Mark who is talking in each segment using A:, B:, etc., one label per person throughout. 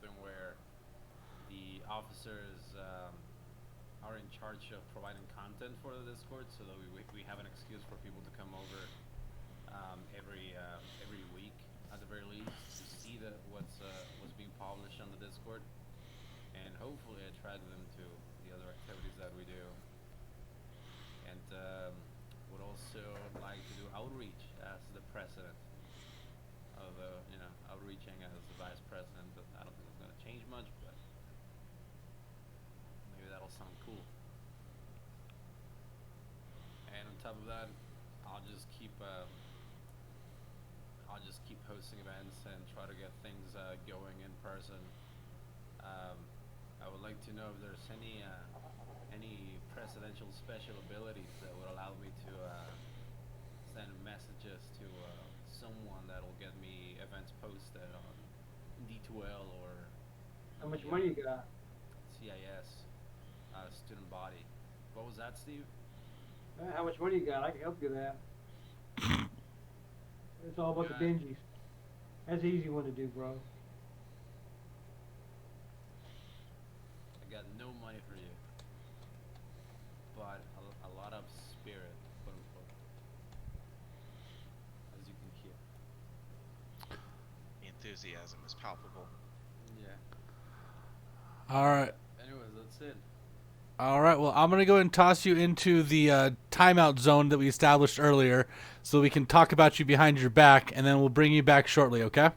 A: something where the officers are in charge of providing content for the Discord, so that we have an excuse for people to come over every week at the very least to see what's being published on the Discord, and hopefully attract them to the other activities that we do. And would also like to do outreach as the president of outreaching as the vice president, but I don't think it's going to change much. But maybe that'll sound cool. And on top of that, I'll just keep uh, I'll just keep hosting events and try to get things going in person. Um, I would like to know if there's any presidential special abilities that would allow me to send messages to someone that'll get me events posted on D2L or
B: How
A: on
B: much
A: the
B: money you got?
A: CIS student body. What was that, Steve?
B: How much money you got? I can help you with that. It's all about the
A: Yeah,
B: binges. That's an easy one to do, bro.
A: I got no money for you, but a lot of spirit, quote unquote, as you can hear.
C: The enthusiasm is palpable.
A: Yeah.
D: All right.
A: Anyways, that's it.
D: All right. Well, I'm gonna go ahead and toss you into the timeout zone that we established earlier, so we can talk about you behind your back, and then we'll bring you back shortly. Okay?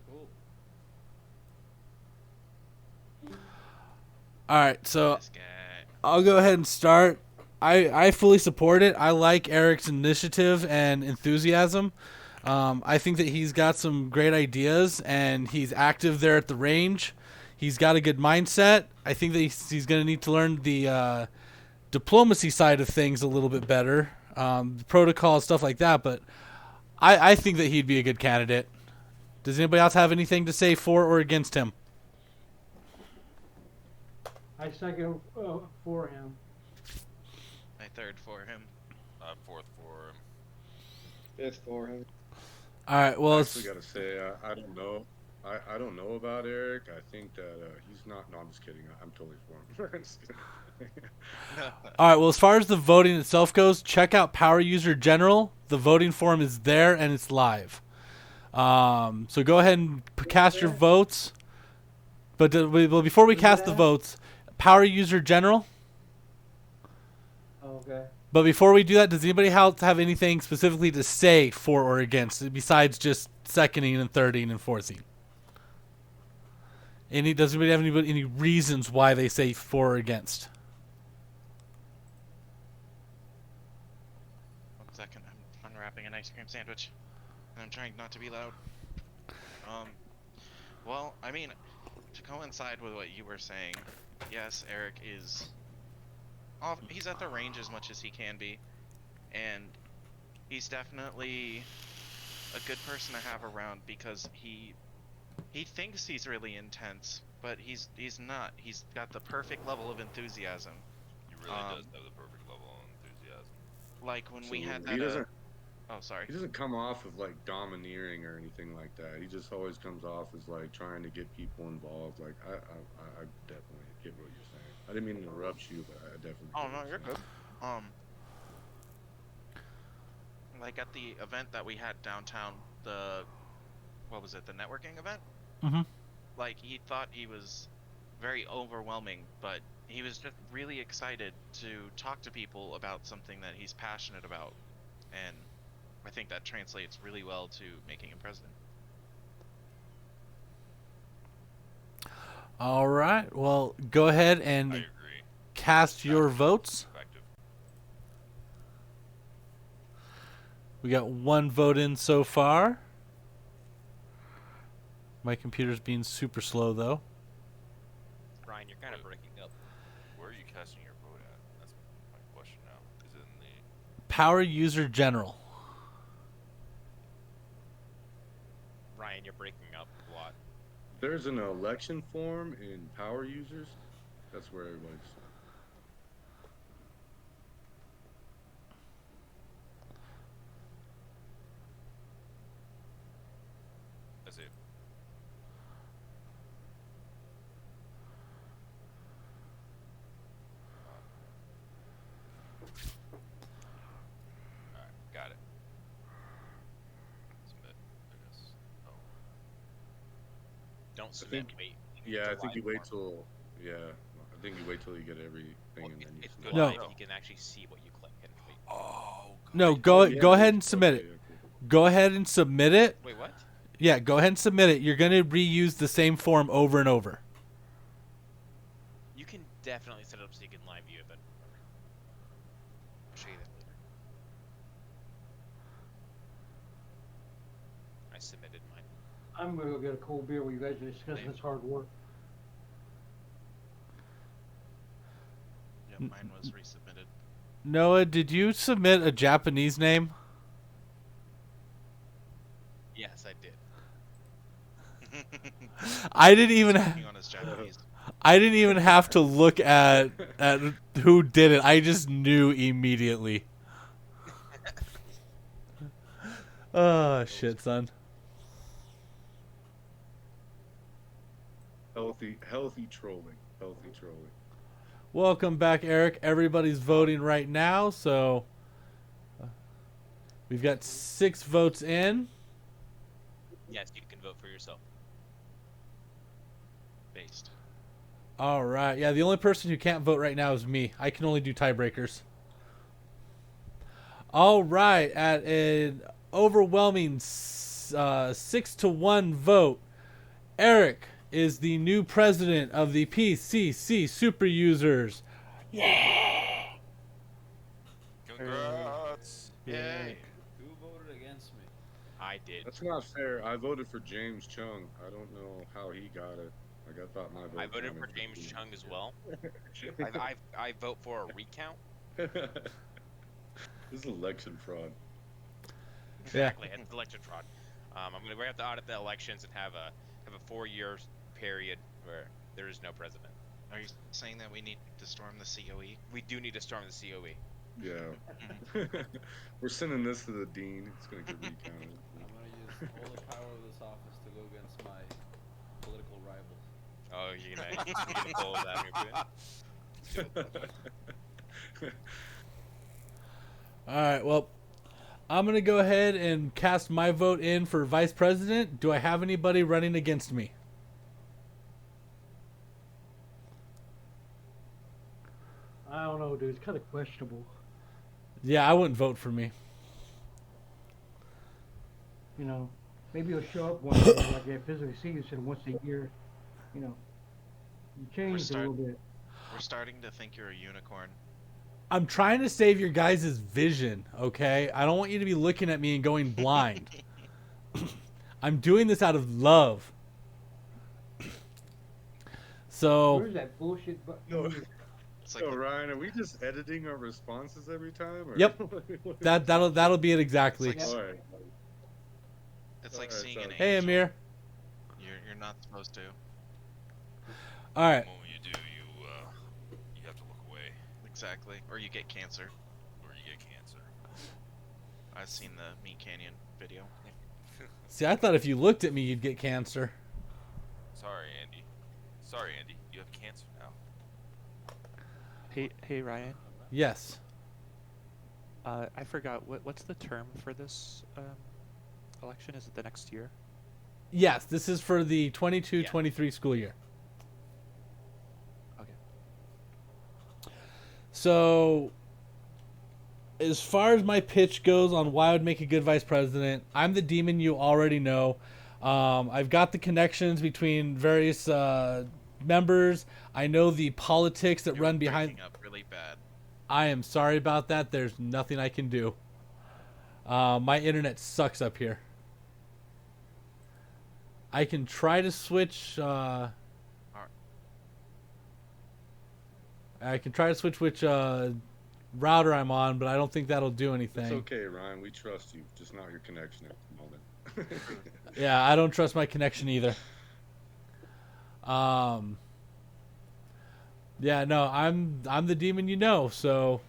A: Cool.
D: All right. So
C: This guy.
D: I'll go ahead and start. I fully support it. I like Eric's initiative and enthusiasm. I think that he's got some great ideas, and he's active there at the range. He's got a good mindset. I think that he's going to need to learn the diplomacy side of things a little bit better, the protocol, stuff like that. But I think that he'd be a good candidate. Does anybody else have anything to say for or against him?
B: I second for him.
C: I third for him.
E: Fourth for him.
F: Fifth for him.
D: All right. Well,
F: I actually gotta say, I don't know. I don't know about Eric. I think that he's not. No, I'm just kidding. I'm totally for him. I'm just kidding.
D: all right. Well, as far as the voting itself goes, check out Power User General. The voting form is there and it's live. So go ahead and cast your votes. But well, before we
B: Where's
D: cast
B: it
D: the
B: at?
D: votes, Power User General.
B: Oh, okay.
D: But before we do that, does anybody else have anything specifically to say for or against, besides just seconding and thirding and fourthing? Does anybody have any reasons why they say for or against?
C: 1 second, I'm unwrapping an ice cream sandwich, and I'm trying not to be loud. Well, I mean, to coincide with what you were saying, yes, Eric is he's at the range as much as he can be, and he's definitely a good person to have around because he thinks he's really intense, but he's not. He's got the perfect level of enthusiasm.
E: He really does have the perfect level of enthusiasm.
C: Like when we had
F: He
C: that.
F: doesn't.
C: Oh, sorry.
F: He doesn't come off of like domineering or anything like that. He just always comes off as like trying to get people involved. Like I definitely get what you're saying. I didn't mean to interrupt you, but I definitely.
C: Oh
F: get
C: no,
F: what
C: you're
F: saying.
C: good. Like at the event that we had downtown, what was it, the networking event?
D: Mm-hmm.
C: Like he thought he was very overwhelming, but he was just really excited to talk to people about something that he's passionate about, and I think that translates really well to making him president.
D: All right. Well, go ahead
E: I
D: and
E: agree.
D: cast your votes.
E: Effective.
D: We got one vote in so far. My computer's being super slow, though.
G: Ryan, you're kind of breaking up.
E: Where are you casting your vote at? That's my question now. Is it in the?
D: Power User General.
G: Ryan, you're breaking up a lot.
F: There's an election form in Power Users. That's where everybody's.
E: I see.
G: Don't submit.
F: think-
G: Wait.
F: Yeah, I
G: July
F: think you wait
G: form.
F: till. Yeah, I think you wait till you get everything
G: Well,
F: and then you
G: it's
F: submit.
G: good
D: No.
G: live. You can actually see what you click and wait.
E: Oh.
D: No,
E: God.
D: go
F: Yeah,
D: go ahead and
F: okay,
D: submit it.
F: okay.
D: Go ahead and submit it.
G: Wait, what?
D: Yeah, go ahead and submit it. You're gonna reuse the same form over and over.
G: You can definitely set it up so you can live view it, but I'll show you that later. I submitted mine.
B: I'm gonna go get a cold beer while you guys are discussing this hard work.
C: Yep, mine was resubmitted.
D: Noah, did you submit a Japanese name?
G: Yes, I did.
D: I didn't even.
C: Speaking on his Japanese.
D: I didn't even have to look at who did it. I just knew immediately. Oh shit, son.
F: Healthy trolling. Healthy trolling.
D: Welcome back, Eric. Everybody's voting right now, so we've got 6 votes in.
G: Yes, you can vote for yourself.
C: Based.
D: All right. Yeah, the only person who can't vote right now is me. I can only do tiebreakers. All right. At an overwhelming 6-1 vote, Eric is the new president of the PCC Superusers.
E: Congrats.
C: Yay.
A: Who voted against me?
G: I did.
F: That's not fair. I voted for James Chung. I don't know how he got it. Like I thought my vote.
G: I voted for
F: counted
G: James
F: him.
G: Chung as well. I vote for a recount.
F: This is election fraud.
G: Exactly, it's election fraud. We're gonna have to audit the elections and have a 4-year period where there is no president.
C: Are you saying that we need to storm the COE?
G: We do need to storm the COE.
F: Yeah. We're sending this to the dean. It's gonna get recounted.
A: I'm gonna use all the power of this office to go against my political rivals.
G: Oh, you're gonna pull that move.
D: All right. Well, I'm going to go ahead and cast my vote in for vice president. Do I have anybody running against me?
B: I don't know, dude. It's kind of questionable.
D: Yeah, I wouldn't vote for me.
B: You know, maybe he'll show up one day, like I physically see you said once a year. You know, you changed a little bit.
C: We're starting to think you're a unicorn.
D: I'm trying to save your guys' vision, okay? I don't want you to be looking at me and going blind. I'm doing this out of love. So,
B: Where's that bullshit button?
F: No.
C: It's like
F: So Ryan, are we just editing our responses every time? Or?
D: Yep. that'll be it exactly.
C: It's
F: All right.
C: it's like
F: Alright,
C: seeing an
F: sorry.
D: Hey,
C: angel.
D: Amir.
C: You're not supposed to.
D: All right.
E: The moment you do, you have to look away,
C: Exactly. Or you get cancer.
E: or you get cancer.
C: I've seen the Meat Canyon video.
D: See, I thought if you looked at me, you'd get cancer.
E: Sorry, Andy. Sorry, Andy. You have cancer now.
H: Hey Ryan,
D: Yes.
H: I forgot what's the term for this election? Is it the next year?
D: Yes, this is for the 22-23 school year.
H: Okay.
D: So, as far as my pitch goes on why I would make a good vice president, I'm the demon you already know. I've got the connections between various members. I know the politics that
C: You're
D: run behind.
C: breaking up really bad.
D: I am sorry about that. There's nothing I can do. My internet sucks up here. I can try to switch. I can try to switch which router I'm on, but I don't think that'll do anything.
F: It's okay, Ryan. We trust you. Just not your connection at the moment.
D: Yeah, I don't trust my connection either. Yeah, no, I'm the demon you know, so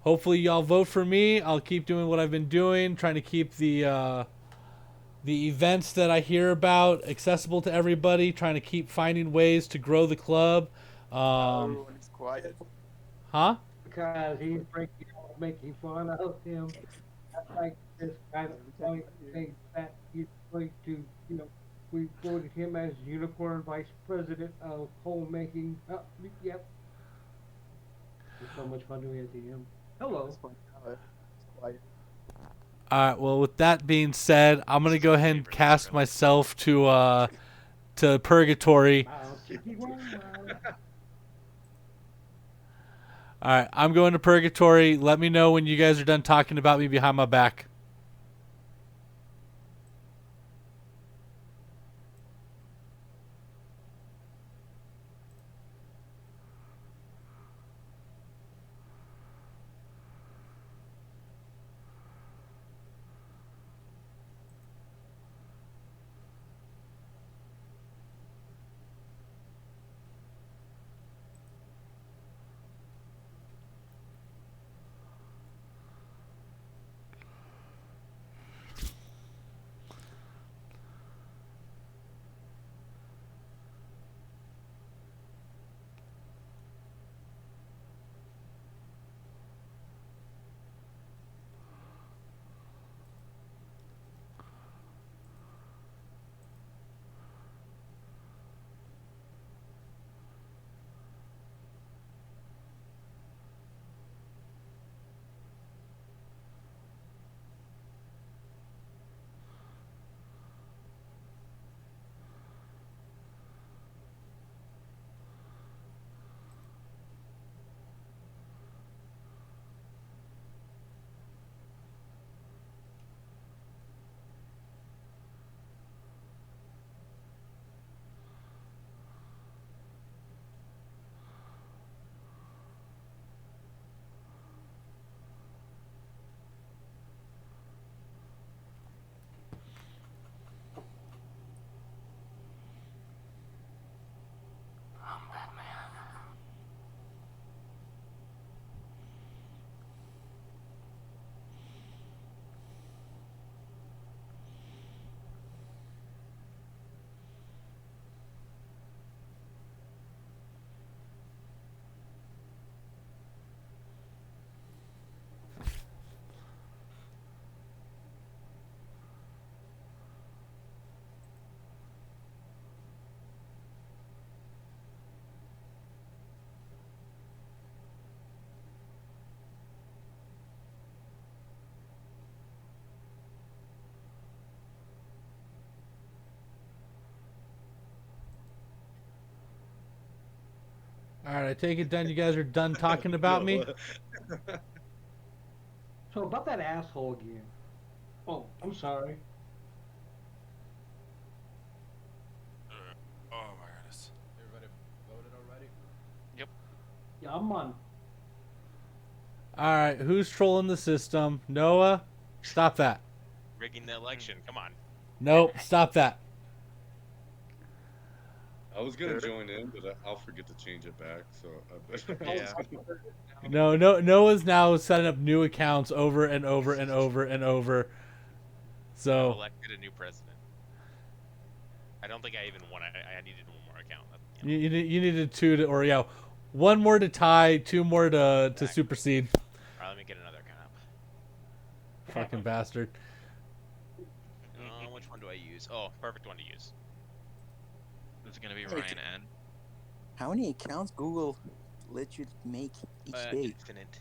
D: hopefully y'all vote for me. I'll keep doing what I've been doing, trying to keep the events that I hear about accessible to everybody, trying to keep finding ways to grow the club.
I: Everyone's quiet.
D: Huh?
B: Because he's making fun of him. That's like this guy that's telling things that he's going to, we voted him as unicorn vice president of homemaking. Yep. It was so much fun doing it to him. Hello.
I: It's fine now. It's quiet.
D: All right. Well, with that being said, I'm gonna go ahead and cast myself to purgatory.
B: Wow, Chicky, wow.
D: All right. I'm going to purgatory. Let me know when you guys are done talking about me behind my back. All right. I take it done. You guys are done talking about me.
B: So about that asshole again. Oh, I'm sorry.
E: Oh my goodness.
A: Everybody voted already?
B: Yeah, I'm on.
D: All right. Who's trolling the system? Noah. Stop that.
G: Rigging the election. Come on.
D: Nope. Stop that.
F: I was gonna join in, but I'll forget to change it back. So
C: Yeah.
D: No. Noah's now setting up new accounts over and over and over and over.
G: I've
D: So
G: elected a new president. I don't think I even won. I needed one more account.
D: you needed two to, or yeah, one more to tie, two more to
G: Exactly.
D: supersede.
G: All right, let me get another account up.
D: Fucking bastard.
G: Which one do I use? Oh, perfect one to use.
C: It's gonna be
I: Hey,
C: Ryan N.
I: How many accounts Google let you make each day?
G: Infinite.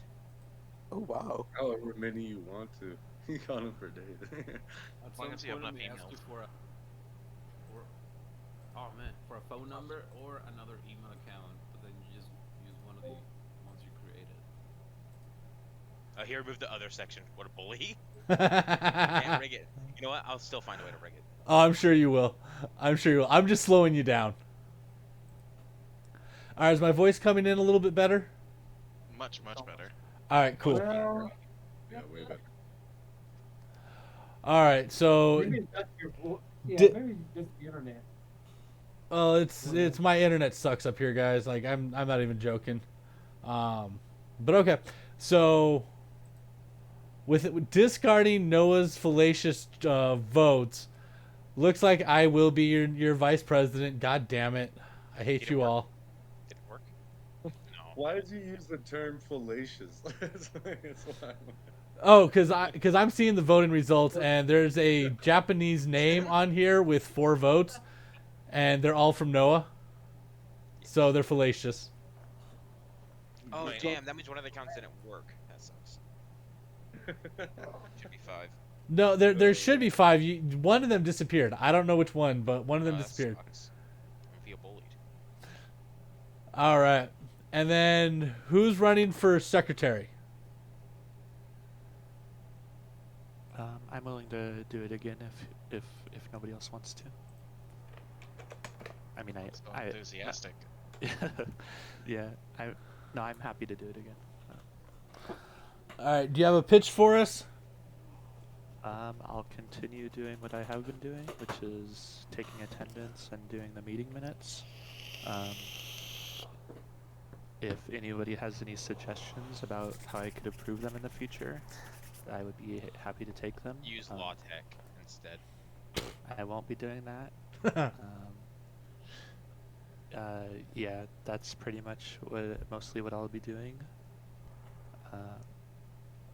I: Oh wow.
F: however many you want to. You got them for days.
A: At
C: long
A: some
C: as you have
A: point,
C: enough
A: let me ask
C: emails.
A: you oh man, for a phone number or another email account, but then you just use one of the ones you created.
G: Oh, he removed the other section. What a bully. Can't rig it. You know what? I'll still find a way to rig it.
D: Oh, I'm sure you will. I'm sure you will. I'm just slowing you down. All right, is my voice coming in a little bit better?
C: Much better.
D: All right, cool.
B: Well,
F: Yeah, way better.
D: All right, so
B: maybe it's just your yeah,
D: Di-
B: maybe it's just the internet.
D: it's my internet sucks up here, guys. Like I'm not even joking. But okay, so with discarding Noah's fallacious votes, looks like I will be your vice president. God damn it, I hate
G: Did it
D: you
G: work?
D: all.
G: Did it work? No.
F: Why did you use the term fallacious? It's like-
D: Oh, because I'm seeing the voting results, and there's a Japanese name on here with 4 votes, and they're all from Noah. So they're fallacious.
G: Oh
C: Right.
G: damn, that means one of the accounts didn't work. That sucks. Should be 5.
D: No, there should be 5. One of them disappeared. I don't know which one, but one of them
G: That
D: disappeared.
G: sucks. I feel bullied.
D: All right. And then who's running for secretary?
H: I'm willing to do it again if nobody else wants to. I mean,
C: So enthusiastic.
H: yeah, I'm happy to do it again.
D: All right. Do you have a pitch for us?
H: I'll continue doing what I have been doing, which is taking attendance and doing the meeting minutes. If anybody has any suggestions about how I could improve them in the future, I would be happy to take them.
G: Use law tech instead.
H: I won't be doing that. Yeah, that's pretty much mostly what I'll be doing.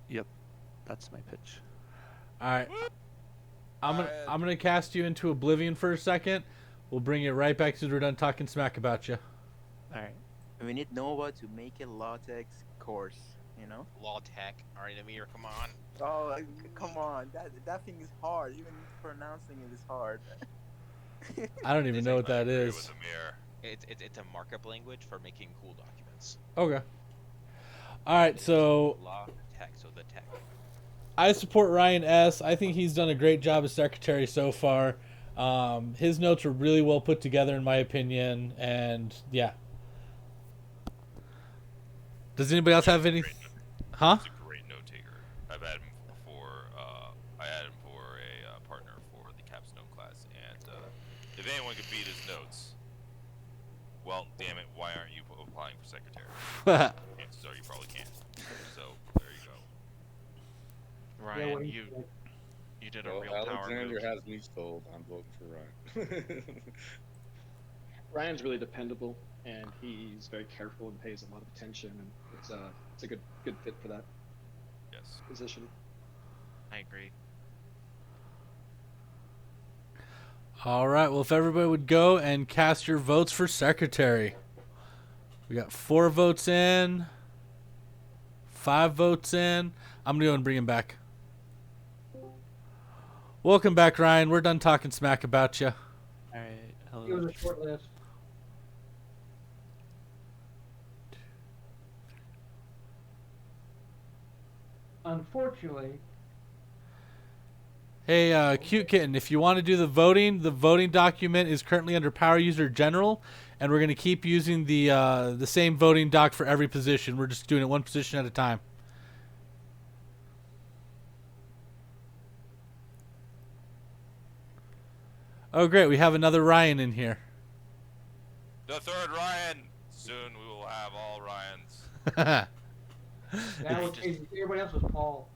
H: Yep, that's my pitch.
D: All right. I'm gonna cast you into oblivion for a second. We'll bring you right back to we're done talking smack about you.
H: All right.
I: We need Nova to make a latex course, you know?
G: Law tech. Alright, Amir, come on.
I: Oh, come on. That thing is hard. Even pronouncing it is hard.
D: I don't even know what that
E: I agree
D: is.
E: with Amir.
G: It's a markup language for making cool documents.
D: Okay. All right. So
G: Law tech, so the tech.
D: I support Ryan S. I think he's done a great job as secretary so far. His notes are really well put together, in my opinion, and yeah. Does anybody else have any? Huh?
E: He's a great note taker. I've had him for I had him for a partner for the capstone class, and if anyone could beat his notes, well, damn it, why aren't you applying for secretary? So you probably can't. So there you go.
C: Ryan,
B: well,
C: you did a
F: Well,
C: real power
F: Alexander
C: move.
F: has me sold. I'm voting for Ryan.
J: Ryan's really dependable, and he's very careful and pays a lot of attention, and it's a good fit for that
E: Yes.
J: position.
C: I agree.
D: All right. Well, if everybody would go and cast your votes for secretary. We got 4 votes in, 5 votes in. I'm going to go and bring him back. Welcome back, Ryan. We're done talking smack about you.
H: All right.
B: It was
H: Hello.
B: a short list. Unfortunately,
D: Hey, Cute Kitten, if you want to do the voting document is currently under Power User General, and we're going to keep using the same voting doc for every position. We're just doing it one position at a time. Oh, great. We have another Ryan in here.
E: The third Ryan. Soon we will have all Ryans.
B: that was everybody else was Paul.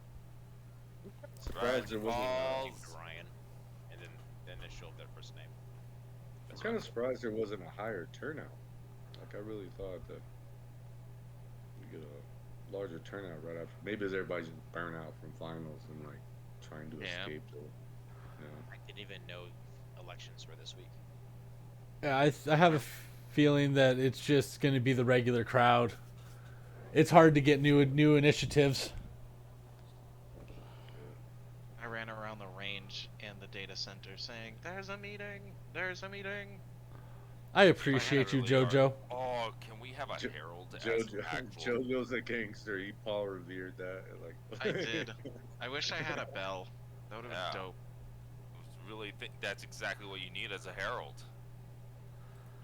F: Surprised there wasn't.
E: Balls.
G: Ryan, and then the initial of their first name.
F: I'm kind of surprised there wasn't a higher turnout. Like I really thought that we get a larger turnout right after. Maybe it's everybody's just burnt out from finals and like trying to
C: Yeah.
F: escape to. You know.
G: I didn't even know elections were this week.
D: Yeah, I have a feeling that it's just going to be the regular crowd. It's hard to get new initiatives.
C: I ran around the range and the data center saying, "There's a meeting. There's a meeting."
D: I appreciate you,
E: Really
D: JoJo.
E: Oh, can we have a
F: Jo-
E: herald as
F: JoJo,
E: actual?
F: JoJo's a gangster. He Paul revered that. Like
C: I did. I wish I had a bell. That would have been
E: Yeah.
C: dope.
E: Really think that's exactly what you need as a herald.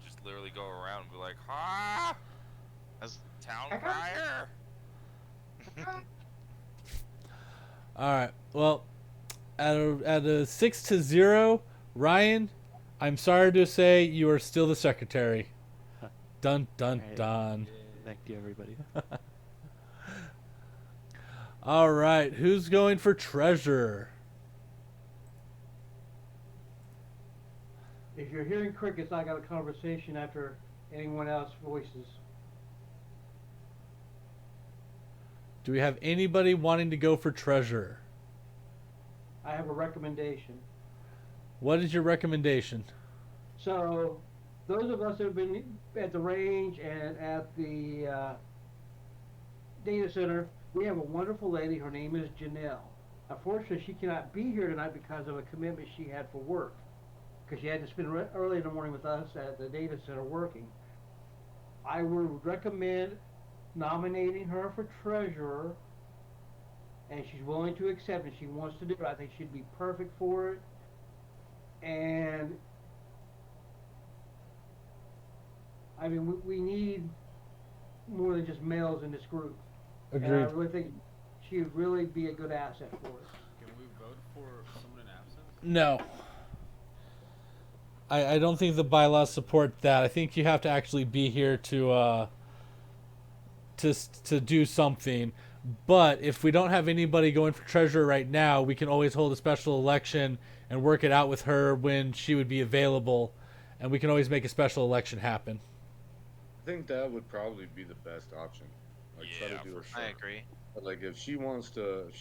E: Just literally go around and be like, "Ha!
C: As
E: Town crier."
D: All right. Well, at a 6-0, Ryan, I'm sorry to say you are still the secretary. Dun dun
H: Alright.
D: dun.
H: Thank you, everybody.
D: All right. Who's going for treasurer?
B: If you're hearing crickets, I got a conversation after anyone else voices.
D: Do we have anybody wanting to go for treasurer?
B: I have a recommendation.
D: What is your recommendation?
B: So, those of us who have been at the range and at the data center, we have a wonderful lady. Her name is Janelle. Unfortunately, she cannot be here tonight because of a commitment she had for work. Because she had to spend early in the morning with us at the data center working. I would recommend nominating her for treasurer, and she's willing to accept it. She wants to do it. I think she'd be perfect for it. And I mean, we need more than just males in this group. And I
D: Agreed.
B: really think she would really be a good asset for us.
A: Can we vote for someone in absence?
D: No. I don't think the bylaws support that. I think you have to actually be here to do something. But if we don't have anybody going for treasurer right now, we can always hold a special election and work it out with her when she would be available, and we can always make a special election happen.
F: I think that would probably be the best option. Like, try
E: Yeah,
F: to do
E: for
F: it.
E: sure.
C: I agree.
F: But like, if she wants to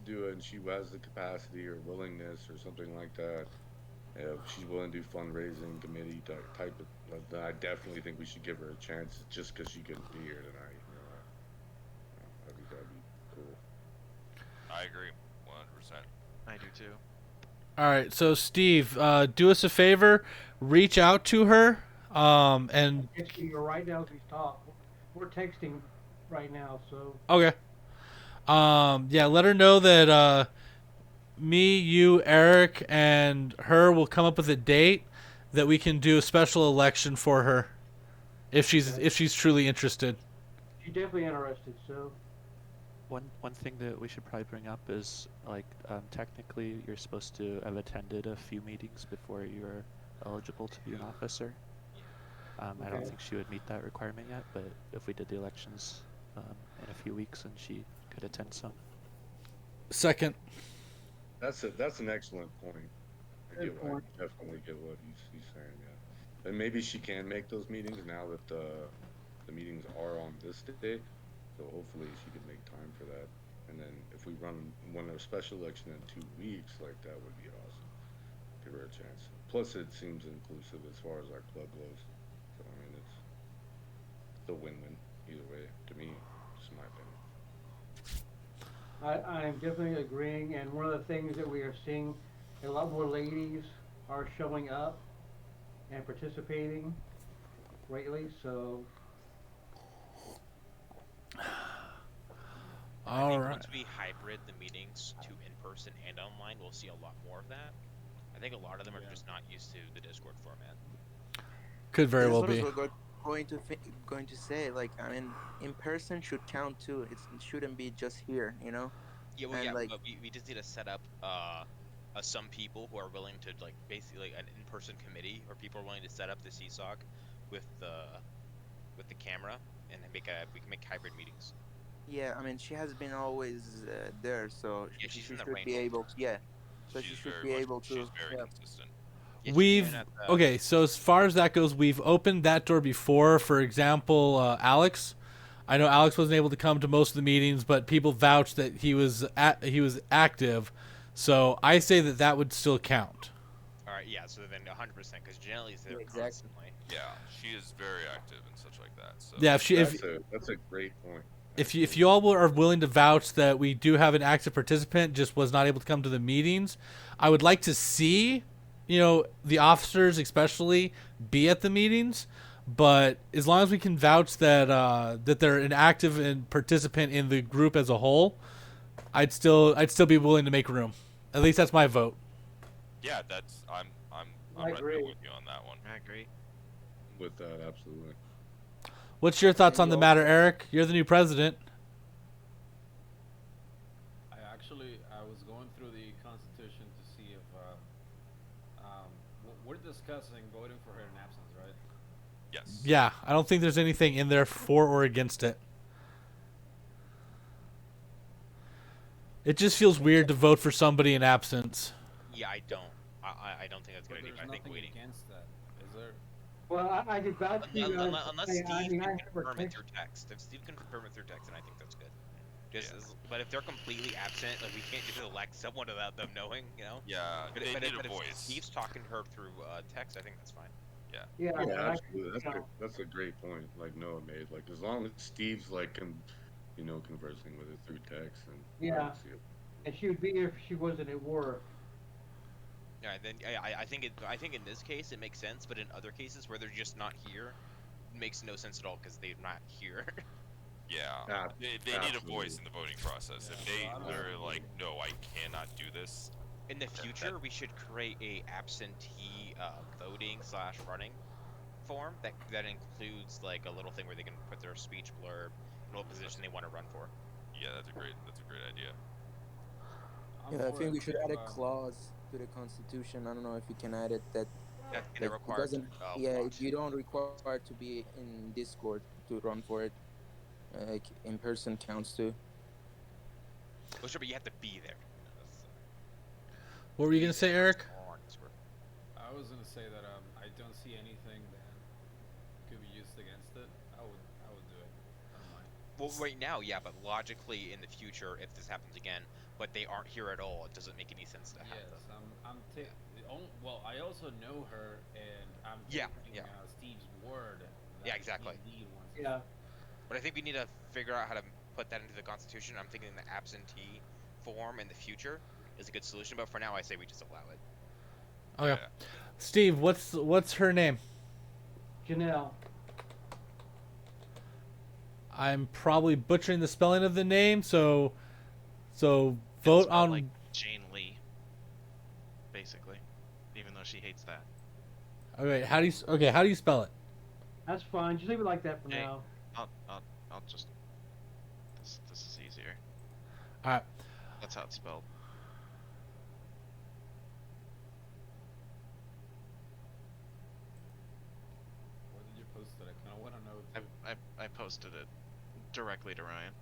F: do it, and she has the capacity or willingness or something like that, if she's willing to do fundraising committee type of, then I definitely think we should give her a chance just because she couldn't be here tonight. I think that'd be cool.
E: I agree, 100%.
C: I do too.
D: All right, so Steve, do us a favor, reach out to her, and
B: I'm texting her right now as we talk. We're texting right now, so.
D: okay, yeah, let her know that me, you, Eric, and her will come up with a date that we can do a special election for her, if she's truly interested.
B: She's definitely interested, so.
H: One thing that we should probably bring up is like technically you're supposed to have attended a few meetings before you're eligible to be an officer. I don't
B: Okay.
H: think she would meet that requirement yet, but if we did the elections in a few weeks, then she could attend some.
D: Second.
F: That's an excellent point. I definitely get what he's saying. Yeah, and maybe she can make those meetings now that the meetings are on this date. So hopefully she can make time for that. And then if we run a special election in 2 weeks, like that would be awesome. Give her a chance. Plus, it seems inclusive as far as our club goes. So I mean, it's a win-win either way to me. Just my opinion.
B: I'm definitely agreeing, and one of the things that we are seeing, a lot more ladies are showing up and participating greatly, so.
G: I
D: All
G: think
D: right.
G: once we hybrid the meetings to in-person and online, we'll see a lot more of that. I think a lot of them are just not used to the Discord format.
D: Could very well
I: That's
D: be.
I: what I was going to say. Like, I mean, in person should count too. It shouldn't be just here, you know.
G: Yeah, well,
I: And,
G: yeah,
I: like-
G: but we just need to set up some people who are willing to like basically an in-person committee, or people are willing to set up the CSOC with the camera and we can make hybrid meetings.
I: Yeah, I mean, she has been always there, so
G: Yeah,
I: she
G: she's in the
I: should
G: rain
I: be
G: all the
I: able. Yeah, so
E: She's
I: she should
E: very
I: be
E: much-
I: able to.
E: She's very
I: Yeah.
E: consistent.
G: Yeah, she's
D: We've
G: doing that,
D: okay. So as far as that goes, we've opened that door before. For example, Alex. I know Alex wasn't able to come to most of the meetings, but people vouched that he was active. So I say that would still count.
G: All right, yeah. So then 100%, because Janelle's there
I: Yeah, exactly.
G: constantly.
E: Yeah, she is very active and such like that. So
D: Yeah, if
F: That's a great point.
D: if you all are willing to vouch that we do have an active participant, just was not able to come to the meetings, I would like to see, the officers especially be at the meetings. But as long as we can vouch that that they're an active and participant in the group as a whole, I'd still be willing to make room. At least that's my vote.
E: yeah, that's I'm
B: I
E: right there
B: agree.
E: with you on that one.
C: I agree.
F: With that, absolutely.
D: What's your thoughts on the matter, Eric? You're the new president.
A: I was going through the Constitution to see if we're discussing voting for her in absence, right?
E: Yes.
D: Yeah, I don't think there's anything in there for or against it. It just feels weird to vote for somebody in absence.
G: Yeah, I don't. I don't think that's
A: But
G: gonna be.
A: there's
G: I think
A: nothing
G: waiting.
A: against that, is there?
B: Well, I did vouch for you guys.
G: Unless
B: I
G: Steve
B: mean, I
G: can
B: never
G: confirm it
B: text-
G: through text. If Steve can confirm it through text, then I think that's good. But if they're completely absent, like we can't just elect someone without them knowing, you know.
E: Yeah,
G: But,
E: they
G: but,
E: need
G: but
E: a
G: if
E: voice.
G: Steve's talking to her through text, I think that's fine.
F: Yeah,
B: Yeah,
F: absolutely.
B: you know,
F: That's a great point. Like Noah made. Like as long as Steve's like conversing with it through text, and I
B: yeah,
F: don't see it.
B: and she would be here if she wasn't at work.
G: Yeah, then I think in this case it makes sense, but in other cases where they're just not here, it makes no sense at all because they're not here.
E: Yeah, they need a voice
F: absolutely.
E: in the voting process. If they literally like, no, I cannot do this.
G: In the future, we should create a absentee voting/running form that includes like a little thing where they can put their speech blurb and what position they want to run for.
E: Yeah, that's a great idea.
I: Yeah, I think we should add a
A: clause.
I: clause to the Constitution. I don't know if we can add it that
G: That
I: like,
G: they
I: it
G: require.
I: doesn't. Yeah, you don't require to be in Discord to run for it. Like in person counts too.
G: Well, sure, but you have to be there.
D: What were you gonna say, Eric?
A: I was gonna say that I don't see anything that could be used against it. I would do it. I don't mind.
G: Well, right now, yeah, but logically, in the future, if this happens again, but they aren't here at all, it doesn't make any sense to have
A: Yes,
G: them.
A: well, I also know her, and I'm
G: Yeah,
A: taking
G: yeah.
A: Steve's word.
G: Yeah,
A: that
G: exactly.
A: he wants to-
B: Yeah,
G: But I think we need to figure out how to put that into the Constitution. I'm thinking the absentee form in the future is a good solution, but for now, I say we just allow it.
D: Okay, Steve, what's her name?
B: Janelle.
D: I'm probably butchering the spelling of the name, so
C: It's
D: vote
C: spelled
D: on.
C: like Jane Lee, basically, even though she hates that.
D: Okay, how do you spell it?
B: That's fine. Just leave it like that for
C: Hey.
B: now.
C: I'll just. This is easier.
D: All right.
C: That's how it's spelled.
A: Where did you post it? I kind of want to know. Too.
C: I posted it directly to Ryan.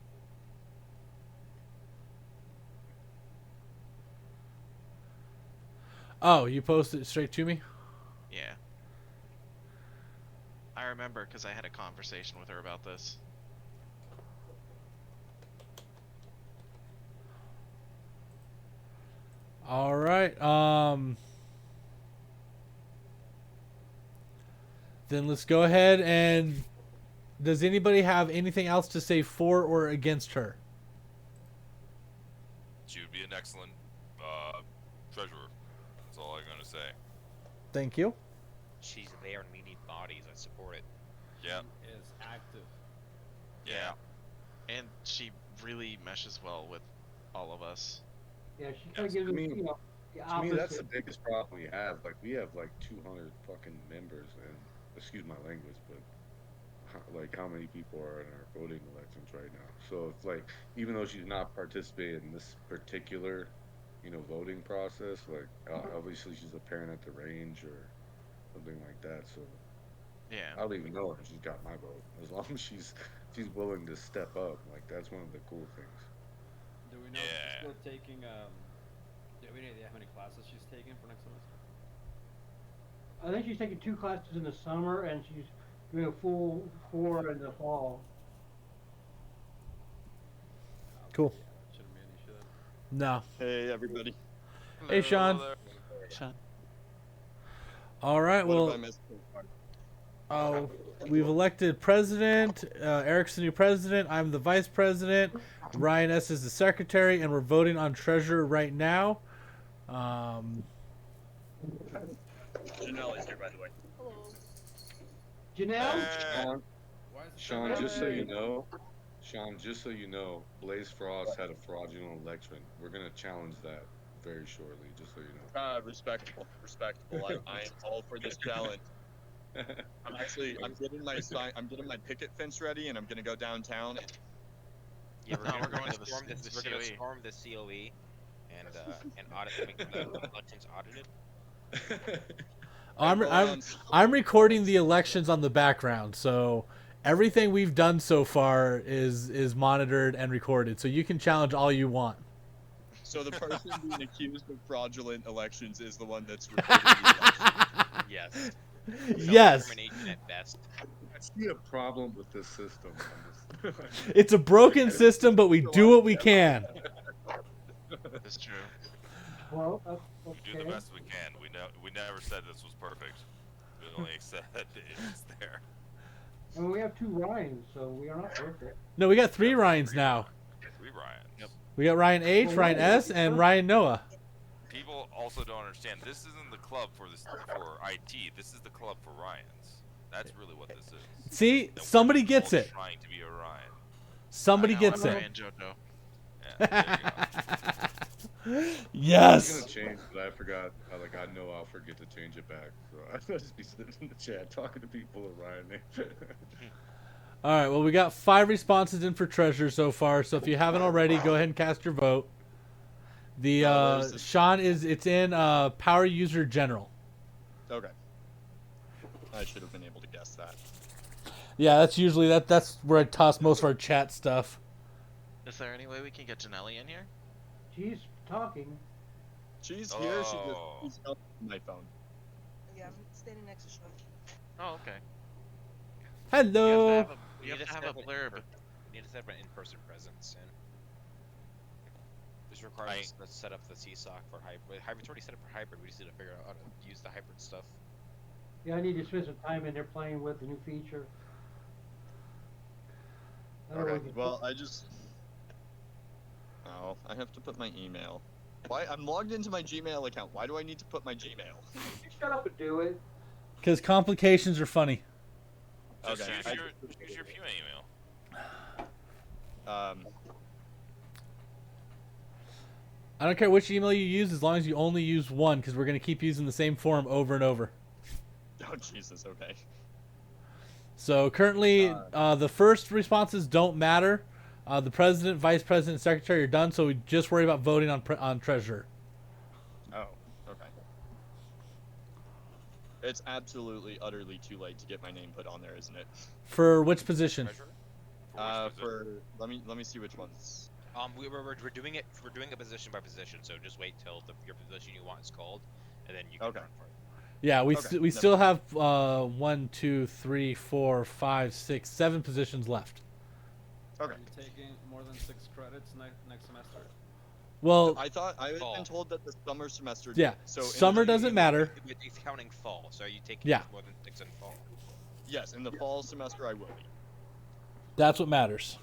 D: Oh, you posted it straight to me?
C: Yeah. I remember because I had a conversation with her about this.
D: All right. Then let's go ahead and. Does anybody have anything else to say for or against her?
E: She would be an excellent treasurer. That's all I'm gonna say.
D: Thank you.
G: She's there and we need bodies. I support it.
E: Yeah.
A: He is active.
E: Yeah.
C: And she really meshes well with all of us.
B: Yeah, she kind of
F: Yes,
B: gives
F: I
B: us,
F: mean,
B: you know, the
F: To me, that's the
B: opposite.
F: biggest problem we have. Like, we have like 200 fucking members, and excuse my language, but like, how many people are in our voting elections right now? So it's like, even though she's not participating in this particular, voting process, like, obviously she's a parent at the range or something like that. So
C: Yeah.
F: I don't even know her. She's got my vote. As long as she's willing to step up, like, that's one of the cool things.
A: Do we know if
E: Yeah.
A: she's still taking? Do we know how many classes she's taking for next semester?
B: I think she's taking 2 classes in the summer and she's doing a full 4 in the fall.
D: Cool.
A: Shouldn't be an issue then.
D: No.
K: Hey, everybody.
D: Hey, Sean.
H: Sean.
D: All right.
K: What
D: Well,
K: have I missed so far?
D: we've elected president. Eric's the new president. I'm the vice president. Ryan S. is the secretary, and we're voting on treasurer right now.
K: Janelle is here, by the way.
B: Janelle?
F: Sean,
A: Why is it
F: Sean,
A: so
F: just so
A: bad?
F: you know, Blaze Frost had a fraudulent election. We're gonna challenge that very shortly, just so you know.
K: Respectable. I am all for this challenge. I'm getting my picket fence ready, and I'm gonna go downtown.
G: Yeah,
C: No, we're going to
G: storm
C: the
G: this. We're gonna
C: COE.
G: storm the COE and audit make the elections audited.
D: I'm recording the elections on the background, so everything we've done so far is monitored and recorded. So you can challenge all you want.
K: So the person being accused of fraudulent elections is the one that's recording the election.
G: Yes.
D: Yes.
G: Self-incrimination at best.
F: see a problem with this system.
D: It's a broken system, but we do what we can.
C: That's true.
B: Well,
E: We do the
B: okay.
E: best we can. We never said this was perfect. We only said it's there.
B: I mean, we have 2 Ryans, so we are not perfect.
D: No, we got 3 Ryans now.
E: 3 Ryans.
C: Yep.
D: We got Ryan H,
B: Well,
D: Ryan
B: no,
D: S, and Ryan Noah.
E: People also don't understand. This isn't the club for IT. This is the club for Ryans. That's really what this is.
D: See,
E: And we're
D: somebody
E: just
D: gets
E: all
D: it.
E: Trying to be a Ryan.
D: Somebody
C: I know,
D: gets
C: I'm
D: it.
C: Ryan Jojo.
E: Yeah, there you go.
D: Yes.
F: I'm gonna change, but I forgot. I know I'll forget to change it back. So I'll just be sitting in the chat talking to people around me.
D: All right. Well, we got 5 responses in for treasure so far. So if you haven't already, go ahead and cast your vote. The
K: where's this?
D: Sean it's in Power User General.
K: Okay. I should have been able to guess that.
D: Yeah, that's usually that's where I toss most of our chat stuff.
C: Is there any way we can get Janelli in here?
B: She's talking.
K: She's here.
E: Oh.
K: She's on my phone.
L: Yeah, I'm standing next to Sean.
C: Oh, okay.
D: Hello.
C: You have to have a blurb.
G: You need to set up an in-person presence and this requires us to set up the CSOC for hybrid. Hybrid's already set up for hybrid. We just need to figure out how to use the hybrid stuff.
B: Yeah, I need to spend some time in there playing with the new feature.
K: Okay. Well, I just. Oh, I have to put my email. Why? I'm logged into my Gmail account. Why do I need to put my Gmail?
B: Shut up and do it.
D: Because complications are funny.
E: Just
K: Okay.
E: use your Puma email.
D: I don't care which email you use as long as you only use one, because we're going to keep using the same form over and over.
K: Oh Jesus. Okay.
D: So currently, the first responses don't matter. The president, vice president, secretary are done, so we just worry about voting on treasurer.
K: Oh. Okay. It's absolutely, utterly too late to get my name put on there, isn't it?
D: For which position?
E: Treasurer? For which position?
K: Let me see which ones.
G: We're doing it. We're doing it position by position. So just wait till your position you want is called, and then you can
K: Okay.
G: run for it.
D: Yeah, we
K: Okay,
D: we
K: never
D: still have 1, 2, 3, 4, 5, 6, 7 positions left.
K: Okay.
A: Are you taking more than 6 credits next semester?
D: Well,
K: I thought I had
G: Fall.
K: been told that the summer semester.
D: yeah,
K: So in
D: summer
K: the-
D: doesn't matter.
G: It's counting fall. So are you taking
D: Yeah.
G: more than 6 in fall?
K: Yes, in the fall semester I will be.
D: That's what matters.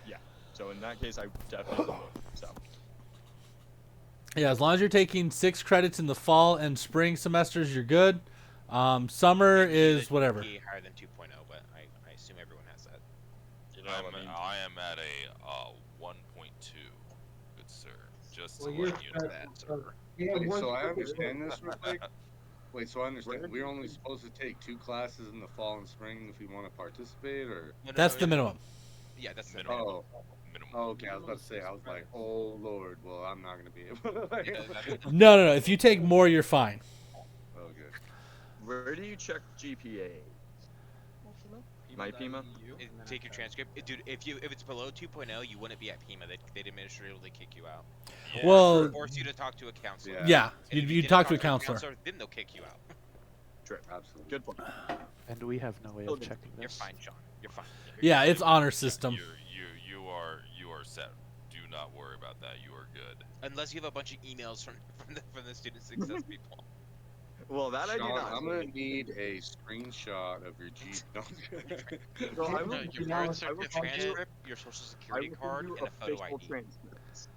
K: Yeah. So in that case, I definitely will. So.
D: Yeah, as long as you're taking 6 credits in the fall and spring semesters, you're good. Summer is whatever.
G: Be higher than 2.0, but I assume everyone has that.
K: You know,
E: I am at a 1.2. Good sir. Just to
B: Well,
E: let
B: you're
E: you know.
B: Yeah,
F: Wait,
B: once-
F: so I understand this real quick. Wait, so I understand. We're only supposed to take 2 classes in the fall and spring if we want to participate, or?
D: That's the minimum.
G: Yeah, that's the
E: Minimum.
G: minimum.
E: Minimum.
F: Oh, okay. I was about to say. I was like, oh Lord. Well, I'm not gonna be able. To,
D: No. If you take more, you're fine.
F: Okay.
K: Where do you check GPA? My Pima?
G: Take your transcript, dude. If it's below 2.0, you wouldn't be at PIMA. They'd administratively kick you out.
E: Yeah.
D: Well,
G: Force you to talk to a counselor.
F: Yeah.
D: yeah,
G: And if you
D: you'd
G: didn't
D: talk to a counselor.
G: then they'll kick you out.
K: True.
F: Absolutely.
K: Good point.
H: And we have no way of checking
G: You're
H: this.
G: fine, Sean. You're fine.
D: Yeah, it's honor system.
E: You are set. Do not worry about that. You are good.
G: Unless you have a bunch of emails from the student success people.
K: Well, that I do
F: Sean,
K: not.
F: I'm gonna need a screenshot of your G.
K: So I will,
C: No, your
B: Yeah,
C: birth
G: Your
K: I will
C: certificate.
G: transcript, your social
K: I
G: security
K: will
G: card,
K: send
G: and
K: you
G: a photo
K: official
G: ID.
K: transcripts.